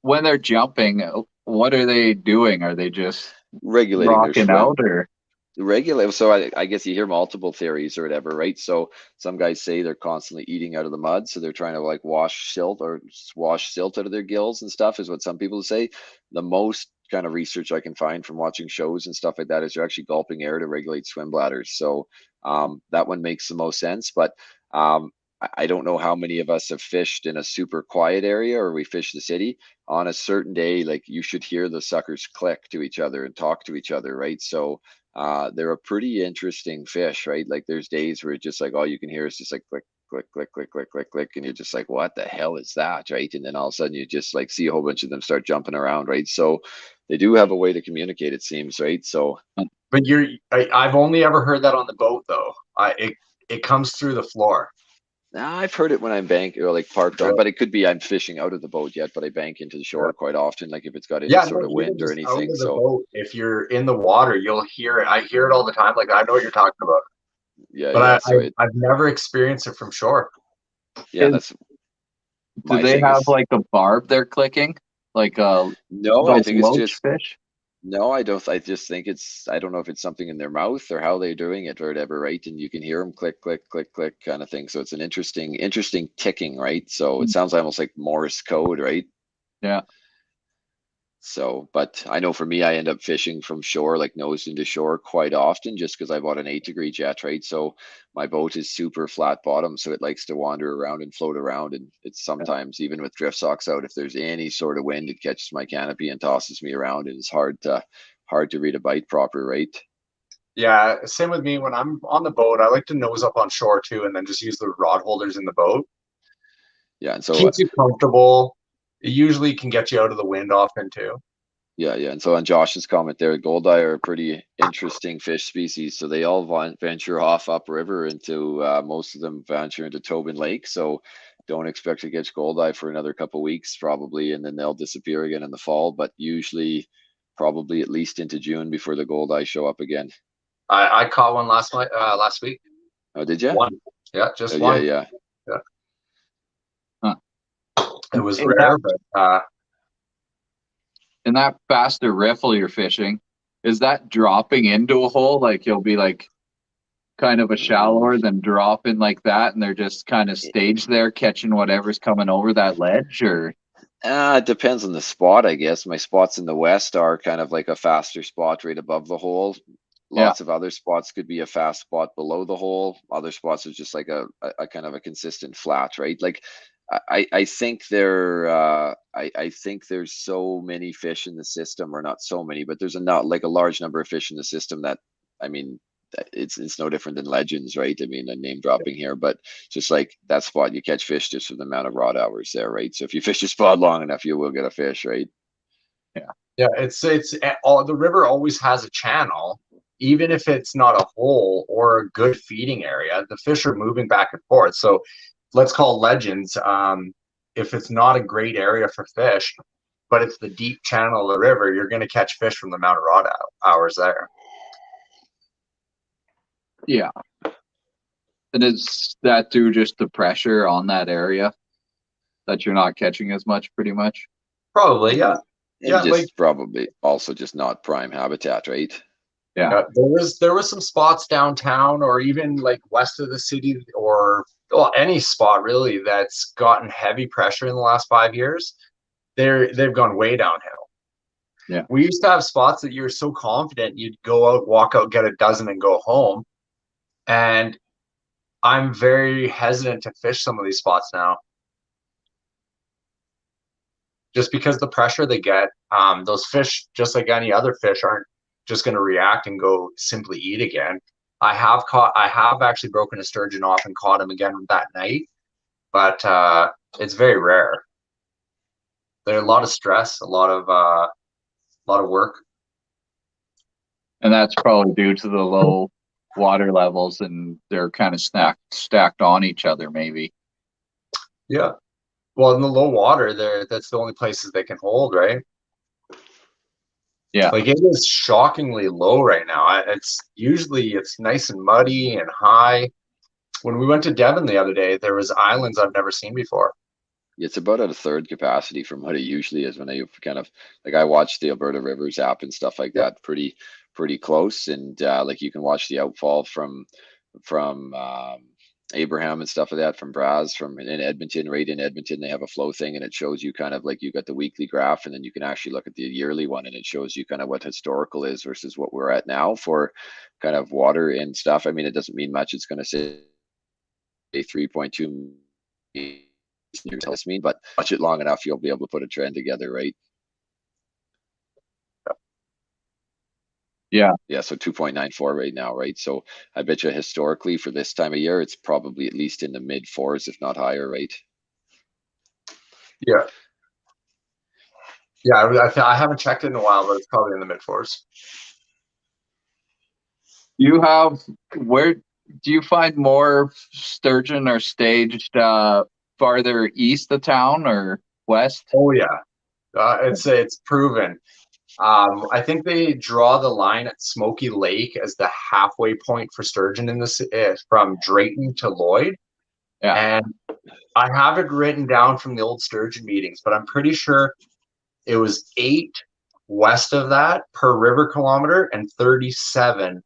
When they're jumping, what are they doing? Are they just regulating their rocking swim. out, or Regulate. So I guess you hear multiple theories or whatever, right? So some guys say they're constantly eating out of the mud, so they're trying to like wash silt out of their gills and stuff, is what some people say. The most kind of research I can find from watching shows and stuff like that is they're actually gulping air to regulate swim bladders. So that one makes the most sense. But I don't know how many of us have fished in a super quiet area or we fish the city. On a certain day, like you should hear the suckers click to each other and talk to each other, right? So they're a pretty interesting fish, right? Like there's days where it's just like all you can hear is just like click, click, click, click, click, click, click, and you're just like, what the hell is that, right? And then all of a sudden you just like see a whole bunch of them start jumping around, right? So they do have a way to communicate, it seems, right? So, but I've only ever heard that on the boat though. It comes through the floor. I've heard it when I'm bank or like parked on, but it could be I'm fishing out of the boat yet, but I bank into the shore quite often, like if it's got any sort of wind or anything. So boat, if you're in the water, you'll hear it. I hear it all the time. Like I know what you're talking about. Yeah, but I've never experienced it from shore. Yeah, that's. Do they have like a barb they're clicking? Like no, I think it's just fish. No, I don't. I just think I don't know if it's something in their mouth or how they're doing it or whatever, right? And you can hear them click, click, click, click kind of thing. So it's an interesting ticking, right? So it sounds almost like Morse code, right? Yeah. So, but I know for me, I end up fishing from shore, like nose into shore quite often, just because I bought an 8-degree jet, right? So my boat is super flat bottom, so it likes to wander around and float around. And it's sometimes even with drift socks out, if there's any sort of wind, it catches my canopy and tosses me around. And it's hard to read a bite proper, right? Yeah, same with me. When I'm on the boat, I like to nose up on shore too, and then just use the rod holders in the boat. Yeah, and so keeps you comfortable. It usually can get you out of the wind often too. Yeah, and so on Josh's comment there, goldeye are a pretty interesting fish species. So they all venture off upriver into most of them venture into Tobin Lake. So don't expect to catch goldeye for another couple weeks probably, and then they'll disappear again in the fall. But usually, probably at least into June before the goldeye show up again. I caught one last week. Oh, did you? One. Yeah, just one. Yeah. Huh. It was rare, but in that faster riffle you're fishing, is that dropping into a hole? Like you'll be like kind of a shallower than dropping like that, and they're just kind of staged there catching whatever's coming over that ledge, or? It depends on the spot, I guess. My spots in the west are kind of like a faster spot right above the hole. Lots of other spots could be a fast spot below the hole. Other spots are just like a kind of a consistent flat, right? Like I think I think there's so many fish in the system, or not so many, but there's not like a large number of fish in the system that, I mean, it's no different than legends, right? I mean, I'm name dropping here, but just like that spot, you catch fish just for the amount of rod hours there, right? So if you fish a spot long enough, you will get a fish, right? Yeah, it's all, the river always has a channel, even if it's not a hole or a good feeding area. The fish are moving back and forth. So let's call legends. If it's not a great area for fish, but it's the deep channel of the river, you're going to catch fish from the amount of rod hours there. Yeah. And is that due just the pressure on that area that you're not catching as much, pretty much? Probably, yeah. And Yeah, just like probably also just not prime habitat, right? Yeah. there was some spots downtown or even like west of the city or well any spot really that's gotten heavy pressure in the last 5 years. They've gone way downhill. Yeah. We used to have spots that you're so confident you'd go out, walk out, get a dozen, and go home. And I'm very hesitant to fish some of these spots now, just because the pressure they get. Those fish, just like any other fish, aren't just going to react and go simply eat again. I have actually broken a sturgeon off and caught him again that night, but it's very rare. There's a lot of stress, a lot of work. And that's probably due to the low water levels and they're kind of stacked on each other, maybe. Yeah. Well, in the low water, that's the only places they can hold, right? Yeah. Like it is shockingly low right now. It's nice and muddy and high. When we went to Devon the other day, there was islands I've never seen before. It's about at a third capacity from what it usually is when I kind of like I watch the Alberta Rivers app and stuff like that pretty close. And like you can watch the outfall from Abraham and stuff like that from Braz from in Edmonton, right in Edmonton, they have a flow thing and it shows you kind of like you got the weekly graph and then you can actually look at the yearly one and it shows you kind of what historical is versus what we're at now for kind of water and stuff. I mean, it doesn't mean much. It's going to say 3.2 tells me, but watch it long enough, you'll be able to put a trend together, right? Yeah. Yeah, so 2.94 right now, right? So I bet you historically for this time of year, it's probably at least in the mid fours, if not higher, right? Yeah. Yeah, I haven't checked it in a while, but it's probably in the mid fours. Where do you find more sturgeon are staged farther east of town or west? Oh yeah, it's proven. I think they draw the line at Smoky Lake as the halfway point for sturgeon in this from Drayton to Lloyd. Yeah. And I have it written down from the old sturgeon meetings, but I'm pretty sure it was 8 west of that per river kilometer and 37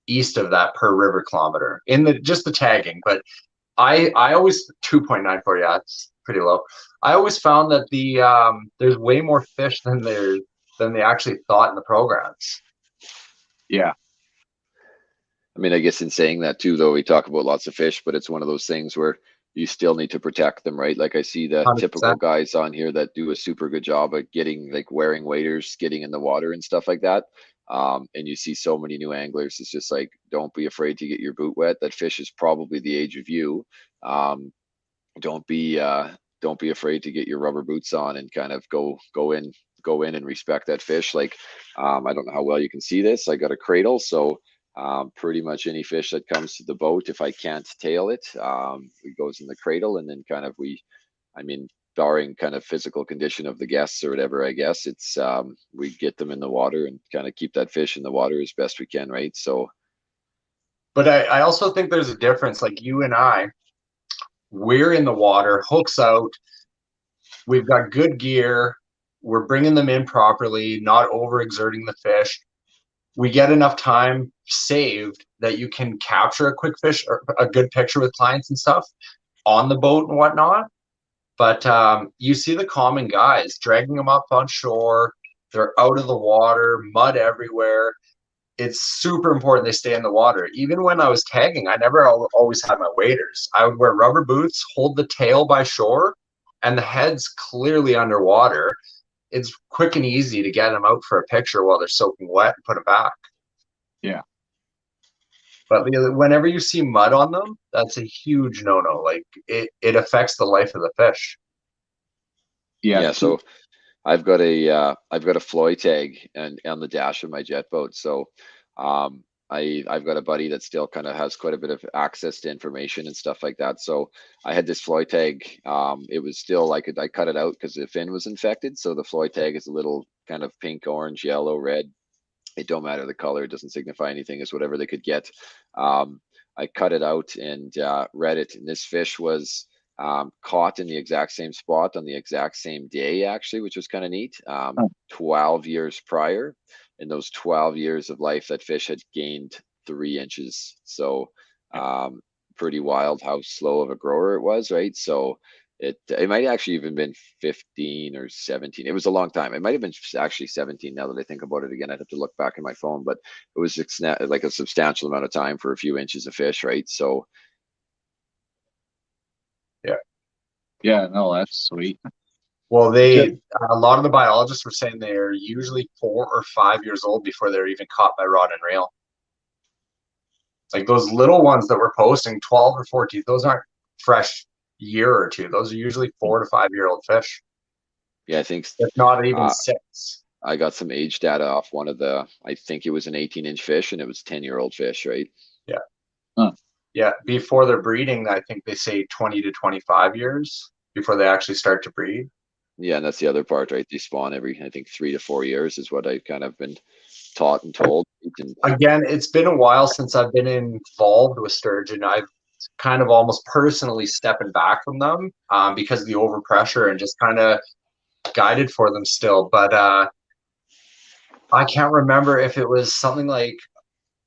east of that per river kilometer in the tagging. But I always 2.94, yeah, it's pretty low. I always found that there's way more fish than they actually thought in the programs. Yeah. I mean, I guess in saying that too, though, we talk about lots of fish, but it's one of those things where you still need to protect them, right? Like I see the 100%. typical guys on here that do a super good job at getting like wearing waders, getting in the water and stuff like that. And you see so many new anglers. It's just like, don't be afraid to get your boot wet. That fish is probably the age of you. Um, don't be afraid to get your rubber boots on and kind of go in and respect that fish. Like, I don't know how well you can see this. I got a cradle, so pretty much any fish that comes to the boat, if I can't tail it, it goes in the cradle, and then kind of I mean, barring kind of physical condition of the guests or whatever, I guess it's we get them in the water and kind of keep that fish in the water as best we can, right? So, But I also think there's a difference. Like you and we're in the water, hooks out. We've got good gear. We're bringing them in properly, not overexerting the fish. We get enough time saved that you can capture a quick fish or a good picture with clients and stuff on the boat and whatnot. But you see the common guys dragging them up on shore. They're out of the water, mud everywhere. It's super important they stay in the water. Even when I was tagging, I never always had my waders. I would wear rubber boots, hold the tail by shore, and the head's clearly underwater. It's quick and easy to get them out for a picture while they're soaking wet and put them back. Yeah. But whenever you see mud on them, that's a huge no-no. Like it affects the life of the fish. yeah. So I've got a Floy tag and on the dash of my jet boat. So I've got a buddy that still kind of has quite a bit of access to information and stuff like that. So I had this Floyd tag. It was still, I cut it out because the fin was infected. So the Floyd tag is a little kind of pink, orange, yellow, red. It don't matter the color. It doesn't signify anything. It's whatever they could get. I cut it out and read it. And this fish was caught in the exact same spot on the exact same day, actually, which was kind of neat. 12 years prior. In those 12 years of life, that fish had gained 3 inches. So pretty wild how slow of a grower it was, right? So it might actually even been 15 or 17. It was a long time. It might have been actually 17 now that I think about it again. I'd have to look back in my phone, but it was like a substantial amount of time for a few inches of fish, right? So Yeah, no, that's sweet. Well, a lot of the biologists were saying they're usually 4 or 5 years old before they're even caught by rod and reel. Like those little ones that we're posting, 12 or 14, those aren't fresh year or two. Those are usually 4 to 5 year old fish. yeah, I think If not even 6. I got some age data off one of the, I think it was an 18-inch fish and it was 10-year-old fish, right? Yeah. Huh. Yeah. Before they're breeding, I think they say 20 to 25 years before they actually start to breed. Yeah, and that's the other part, right? They spawn every, I think, 3 to 4 years is what I've kind of been taught and told. Again, it's been a while since I've been involved with sturgeon. I've kind of almost personally stepping back from them because of the overpressure and just kind of guided for them still. But I can't remember if it was something like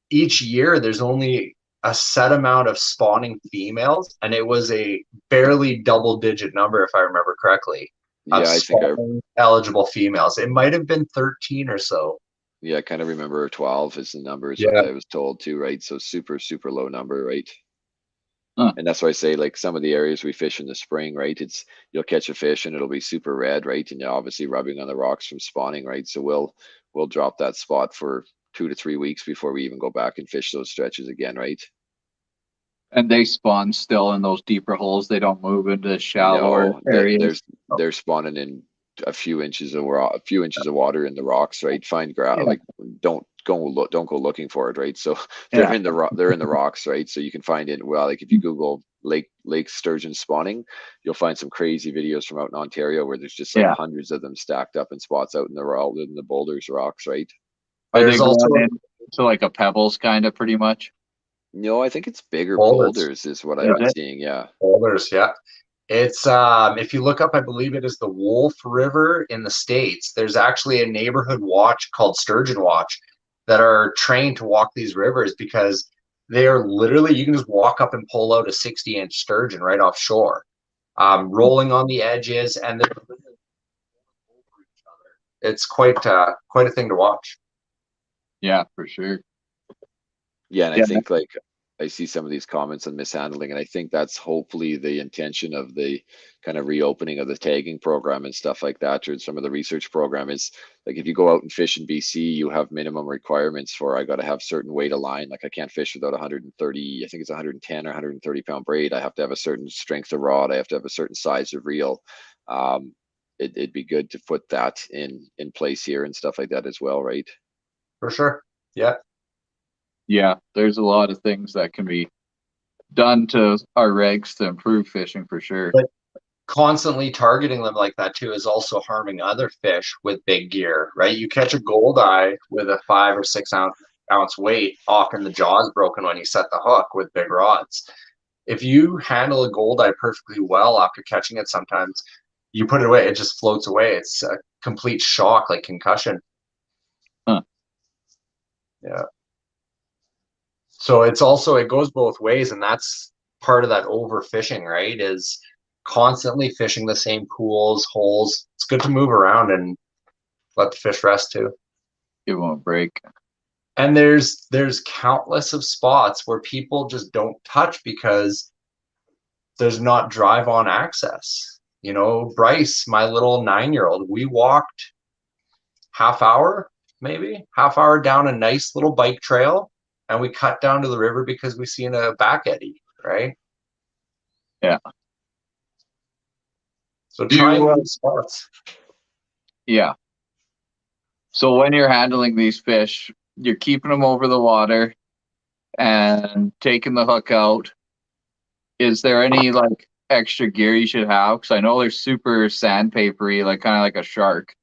each year there's only a set amount of spawning females, and it was a barely double-digit number, if I remember correctly. Yeah, I think eligible females. It might have been 13 or so. Yeah, I kind of remember 12 is the number is Yeah. what I was told too, right? So super, super low number, right? Huh. And that's why I say like some of the areas we fish in the spring, right? You'll catch a fish and it'll be super red, right? And you're obviously rubbing on the rocks from spawning, right? So we'll drop that spot for 2 to 3 weeks before we even go back and fish those stretches again, right? And they spawn still in those deeper holes. They don't move into shallower areas. They're spawning in a few inches of water in the rocks, right? Find ground, like don't go looking for it, right? So they're in the rocks, right? So you can find it. Well, like if you Google lake sturgeon spawning, you'll find some crazy videos from out in Ontario where there's just like hundreds of them stacked up in spots out in the boulders, rocks, right? Are they going into like a pebbles kind of pretty much? No, I think it's bigger boulders is what I'm seeing. Yeah. Boulders, yeah. It's if you look up, I believe it is the Wolf River in the States. There's actually a neighborhood watch called Sturgeon Watch that are trained to walk these rivers because they are literally, you can just walk up and pull out a 60-inch sturgeon right offshore, rolling on the edges, and they're over each other. It's quite a thing to watch. Yeah, for sure. Yeah, and I think like I see some of these comments on mishandling, and I think that's hopefully the intention of the kind of reopening of the tagging program and stuff like that, or some of the research program is like if you go out and fish in BC, you have minimum requirements for I got to have certain weight of line. Like I can't fish without 130, I think it's 110 or 130 pound braid. I have to have a certain strength of rod. I have to have a certain size of reel. It'd be good to put that in place here and stuff like that as well, right? For sure. Yeah. Yeah, there's a lot of things that can be done to our regs to improve fishing for sure. But constantly targeting them like that too is also harming other fish with big gear, right? You catch a goldeye with a 5 or 6 ounce weight, often the jaw's broken when you set the hook with big rods. If you handle a goldeye perfectly well after catching it, sometimes you put it away, it just floats away. It's a complete shock, like concussion. Huh. Yeah. So it goes both ways, and that's part of that overfishing, right? Is constantly fishing the same pools, holes. It's good to move around and let the fish rest too. It won't break. And there's countless of spots where people just don't touch because there's not drive on access. You know, Bryce, my little 9-year-old, we walked half hour down a nice little bike trail, and we cut down to the river because we seen a back eddy, right? Yeah. So try those spots. Yeah. So when you're handling these fish, you're keeping them over the water. and taking the hook out, is there any like extra gear you should have? Because I know they're super sandpapery, like kind of like a shark.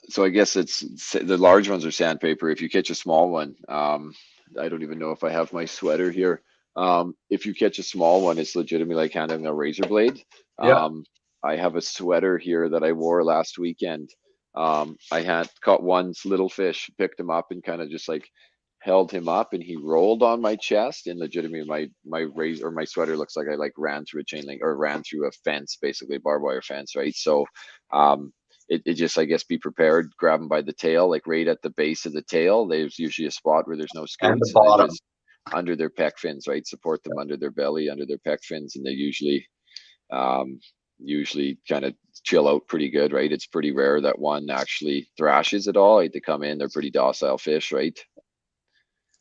So I guess the large ones are sandpaper. If you catch a small one, I don't even know if I have my sweater here. If you catch a small one, it's legitimately like handling a razor blade. Yeah. I have a sweater here that I wore last weekend. I had caught one little fish, picked him up and kind of just like held him up and he rolled on my chest, and legitimately my razor or my sweater looks like I like ran through a chain link or ran through a fence, basically barbed wire fence, right? So it just, I guess, be prepared, grab them by the tail, like right at the base of the tail. There's usually a spot where there's no And the scoots, and then bottom. just under their pec fins, right? Support them under their belly, under their pec fins, and they usually kind of chill out pretty good, right? It's pretty rare that one actually thrashes at all. Like they come in, they're pretty docile fish, right?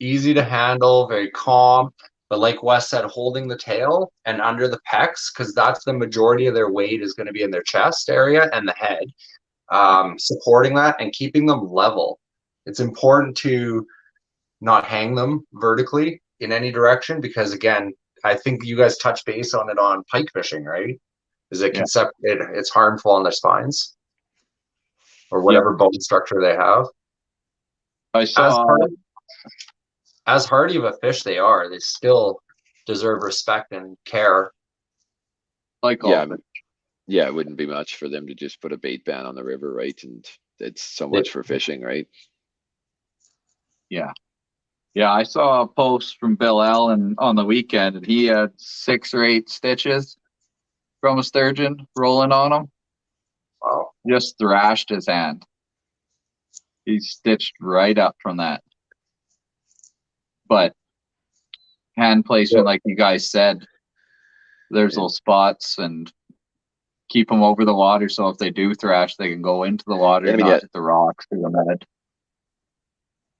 Easy to handle, very calm. But like Wes said, holding the tail and under the pecs, because that's the majority of their weight is going to be in their chest area and the head. Supporting that and keeping them level. It's important to not hang them vertically in any direction because, again, I think you guys touch base on it on pike fishing, right? Is it Yeah. it's harmful on their spines or Yeah. whatever bone structure they have. I saw. As hardy of a fish they are, they still deserve respect and care. Like all Yeah, fish. yeah, it wouldn't be much for them to just put a bait ban on the river, right? And it's so They, much for fishing, right? Yeah. Yeah, I saw a post from Bill Allen on the weekend, and he had 6 or 8 stitches from a sturgeon rolling on him. wow. Just thrashed his hand. He stitched right up from that. But hand placement, like you guys said, there's those spots, and keep them over the water so if they do thrash, they can go into the water, And I mean, not yeah, hit the rocks or the mud.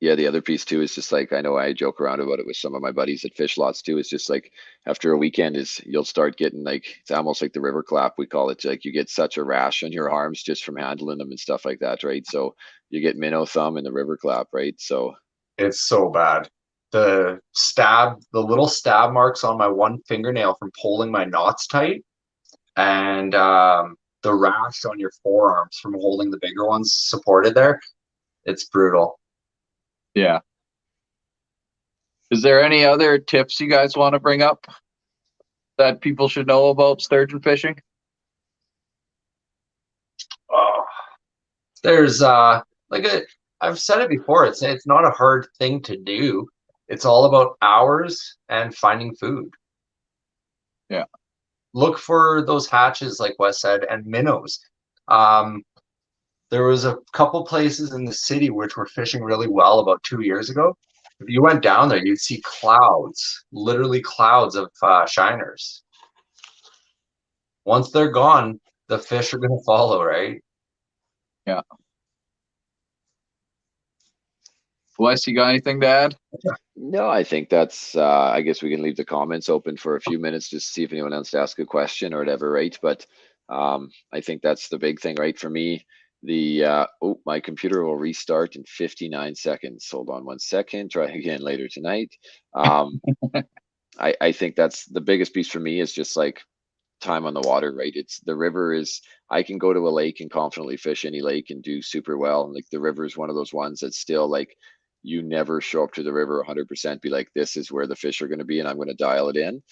yeah, the other piece too is just like, I know I joke around about it with some of my buddies at fish lots too. It's just like after a weekend is you'll start getting like, it's almost like the river clap, we call it. Like you get such a rash on your arms just from handling them and stuff like that, right? So you get minnow thumb and the river clap, right? So It's so bad. The little stab marks on my one fingernail from pulling my knots tight, and the rash on your forearms from holding the bigger ones supported there. It's brutal. Yeah. Is there any other tips you guys want to bring up that people should know about sturgeon fishing? Oh, there's I've said it before. It's not a hard thing to do. It's all about hours and finding food. Yeah. Look for those hatches, like Wes said, and minnows. There was a couple places in the city which were fishing really well about 2 years ago. If you went down there, you'd see clouds, literally clouds of shiners. Once they're gone, the fish are going to follow, right? Yeah. Wes, you got anything to add? no, I think that's, I guess we can leave the comments open for a few minutes just to see if anyone wants to ask a question or whatever, right? But I think that's the big thing, right? For me, oh, my computer will restart in 59 seconds. Hold on 1 second, try again later tonight. I think that's the biggest piece for me is just like time on the water, right? It's the river is, I can go to a lake and confidently fish any lake and do super well. And like the river is one of those ones that's still like, you never show up to the river 100%, be like, this is where the fish are going to be and I'm going to dial it in.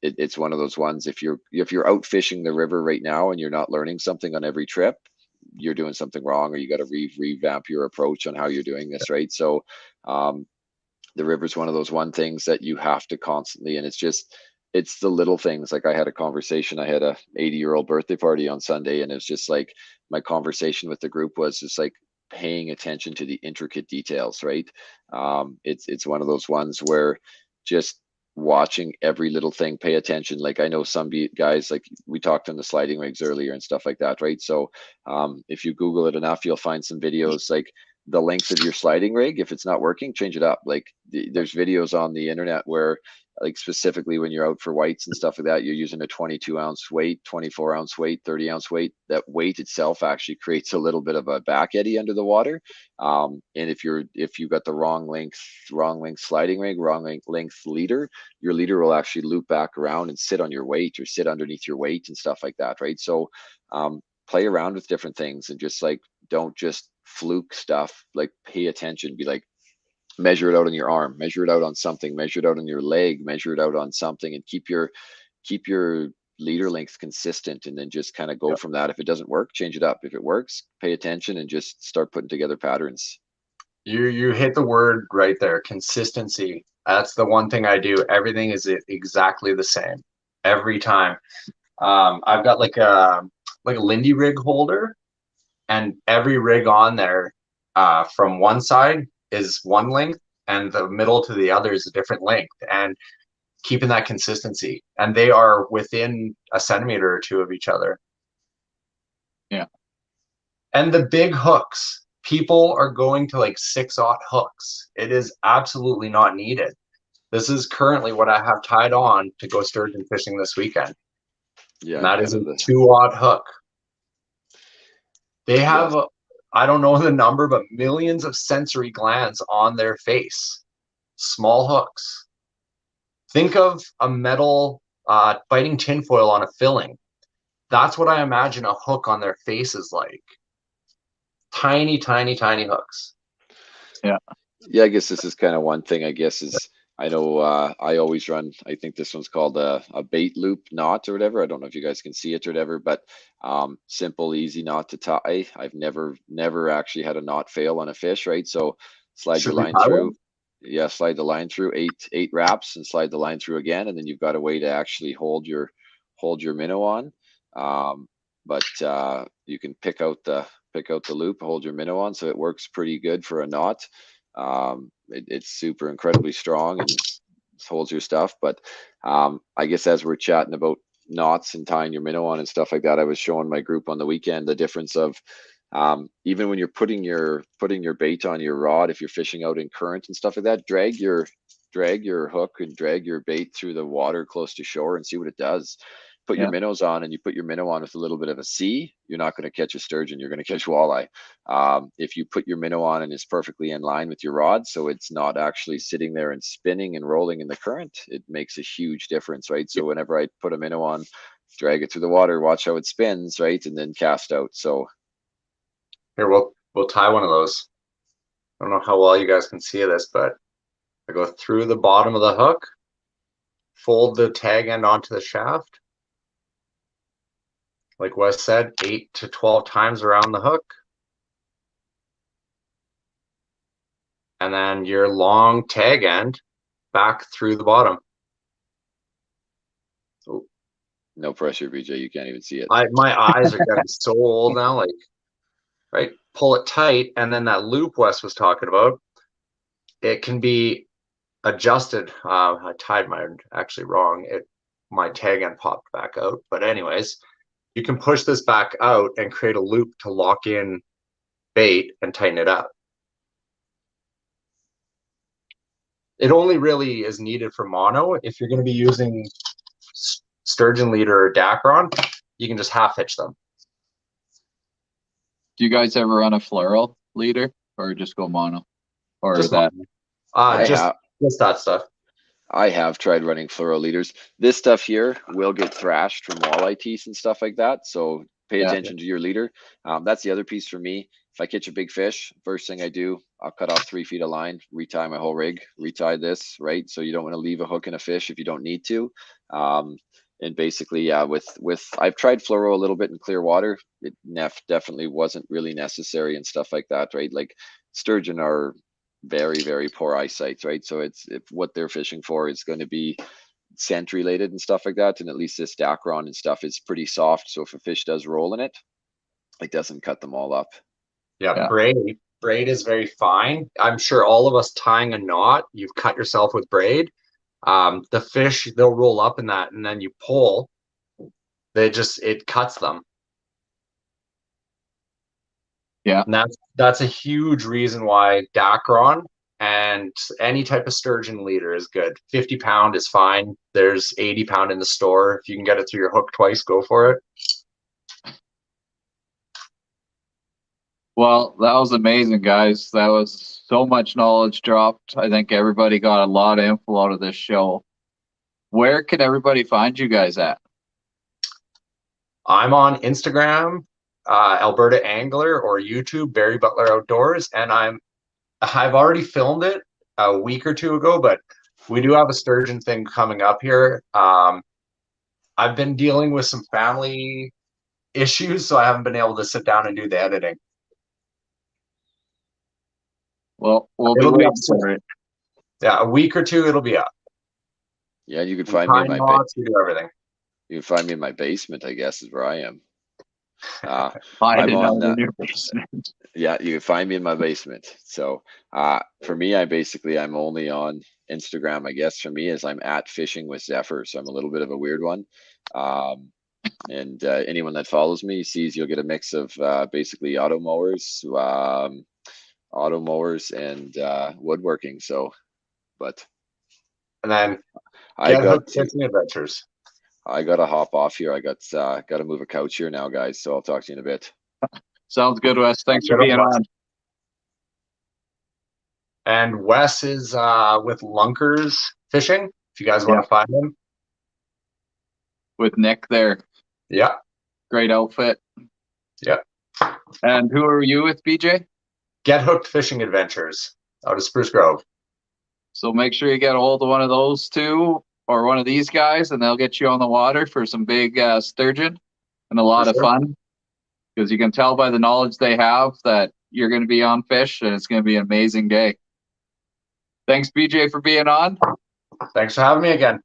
It's one of those ones, if you're out fishing the river right now and you're not learning something on every trip, you're doing something wrong, or you got to revamp your approach on how you're doing this, right? So the river's one of those one things that you have to constantly, and it's the little things. Like I had a conversation, I had a 80-year-old birthday party on Sunday, and it's just like my conversation with the group was just like paying attention to the intricate details, right? It's one of those ones where just watching every little thing, pay attention. Like I know some guys, like we talked on the sliding rigs earlier and stuff like that, right? So if you Google it enough, you'll find some videos like the length of your sliding rig. If it's not working, change it up. Like there's videos on the internet where like specifically when you're out for whites and stuff like that, you're using a 22-ounce weight, 24-ounce weight, 30-ounce weight. That weight itself actually creates a little bit of a back eddy under the water. And if you got the wrong length sliding rig, length leader, your leader will actually loop back around and sit on your weight or sit underneath your weight and stuff like that, right? So play around with different things and just like don't just fluke stuff. Like pay attention, be like, measure it out on your arm, measure it out on something, measure it out on your leg, measure it out on something, and keep your leader length consistent, and then just kind of go from that. If it doesn't work, change it up. If it works, pay attention and just start putting together patterns. You hit the word right there, consistency. That's the one thing I do. Everything is exactly the same every time. I've got like a Lindy rig holder, and every rig on there from one side is one length and the middle to the other is a different length, and keeping that consistency, and they are within a centimeter or two of each other. Yeah. And the big hooks, people are going to like 6/0 hooks. It is absolutely not needed. This is currently what I have tied on to go sturgeon fishing this weekend. Yeah, and that is a 2/0 hook. They have I don't know the number, but millions of sensory glands on their face. Small hooks. Think of a metal biting tinfoil on a filling. That's what I imagine a hook on their face is like. Tiny, tiny, tiny hooks. Yeah. Yeah, I guess this is kind of one thing, I guess, is I know I always run, I think this one's called a bait loop knot or whatever. I don't know if you guys can see it or whatever, but simple, easy knot to tie. I've never actually had a knot fail on a fish, right? So slide your line through. Yeah, slide the line through, eight wraps, and slide the line through again, and then you've got a way to actually hold your minnow on. But you can pick out the loop, hold your minnow on, so it works pretty good for a knot. It's super incredibly strong and holds your stuff. But I guess as we're chatting about knots and tying your minnow on and stuff like that, I was showing my group on the weekend the difference of even when you're putting your bait on your rod, if you're fishing out in current and stuff like that, drag your hook and drag your bait through the water close to shore and see what it does. Put your minnows on, and you put your minnow on with a little bit of a sea, you're not going to catch a sturgeon, you're going to catch walleye. If you put your minnow on and it's perfectly in line with your rod, so it's not actually sitting there and spinning and rolling in the current, it makes a huge difference, right? So whenever I put a minnow on, drag it through the water, watch how it spins, right? And then cast out. So here, we'll tie one of those. I don't know how well you guys can see this, but I go through the bottom of the hook, fold the tag end onto the shaft. Like Wes said, 8 to 12 times around the hook. And then your long tag end back through the bottom. Oh, no pressure, BJ. You can't even see it. My eyes are getting so old now. Like, right? Pull it tight, and then that loop Wes was talking about, it can be adjusted. I tied mine actually wrong. My tag end popped back out. But anyways, you can push this back out and create a loop to lock in bait and tighten it up. It only really is needed for mono. If you're going to be using sturgeon leader or Dacron, you can just half hitch them. Do you guys ever run a fluoro leader or just go mono? Or just that? Just that stuff. I have tried running fluoro leaders. This stuff here will get thrashed from walleye teeth and stuff like that. So pay attention to your leader. That's the other piece for me. If I catch a big fish, first thing I do, I'll cut off 3 feet of line, retie my whole rig, retie this, right? So you don't want to leave a hook in a fish if you don't need to. And basically, with I've tried fluoro a little bit in clear water. It definitely wasn't really necessary and stuff like that, right? Like sturgeon are very, very poor eyesight, right? So if what they're fishing for is going to be scent related and stuff like that, and at least this Dacron and stuff is pretty soft. So if a fish does roll in it, it doesn't cut them all up. Yeah. Braid is very fine. I'm sure all of us tying a knot, you've cut yourself with braid. The fish, they'll roll up in that, and then you pull, it cuts them. Yeah. And that's a huge reason why Dacron and any type of sturgeon leader is good. 50-pound is fine. There's 80-pound in the store. If you can get it through your hook twice, go for it. Well, that was amazing, guys. That was so much knowledge dropped. I think everybody got a lot of info out of this show. Where can everybody find you guys at? I'm on Instagram, Alberta Angler, or YouTube, Barry Butler Outdoors, and I've already filmed it a week or two ago, but we do have a sturgeon thing coming up here. I've been dealing with some family issues, so I haven't been able to sit down and do the editing. Well, we'll be It'll be waiting up soon. for it. Yeah, a week or two, it'll be up. Yeah, you can We find me in time my lots, we do everything. you can find me in my basement, I guess, is where I am. Find I'm it on out in your basement. yeah, you can find me in my basement. So for me, I'm only on Instagram, I guess. For me, is I'm at Fishing with Zephyr, so I'm a little bit of a weird one. And anyone that follows me sees you'll get a mix of basically auto mowers and woodworking. So, but And then I get got hooked fishing adventures. I gotta hop off here. I got to move a couch here now, guys. So I'll talk to you in a bit. Sounds good, Wes. Thanks for Get up, being Wes. on. And Wes is with Lunkers Fishing, if you guys want to find him. With Nick there. Yeah. Great outfit. Yeah. And who are you with, BJ? Get Hooked Fishing Adventures out of Spruce Grove. So make sure you get a hold of one of those two or one of these guys, and they'll get you on the water for some big sturgeon and a lot of fun. Because you can tell by the knowledge they have that you're going to be on fish, and it's going to be an amazing day. Thanks, BJ, for being on. Thanks for having me again.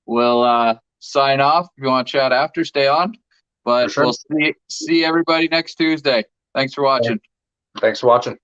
We'll sign off. If you want to chat after, stay on. But For sure. we'll see everybody next Tuesday. Thanks for watching. Thanks for watching.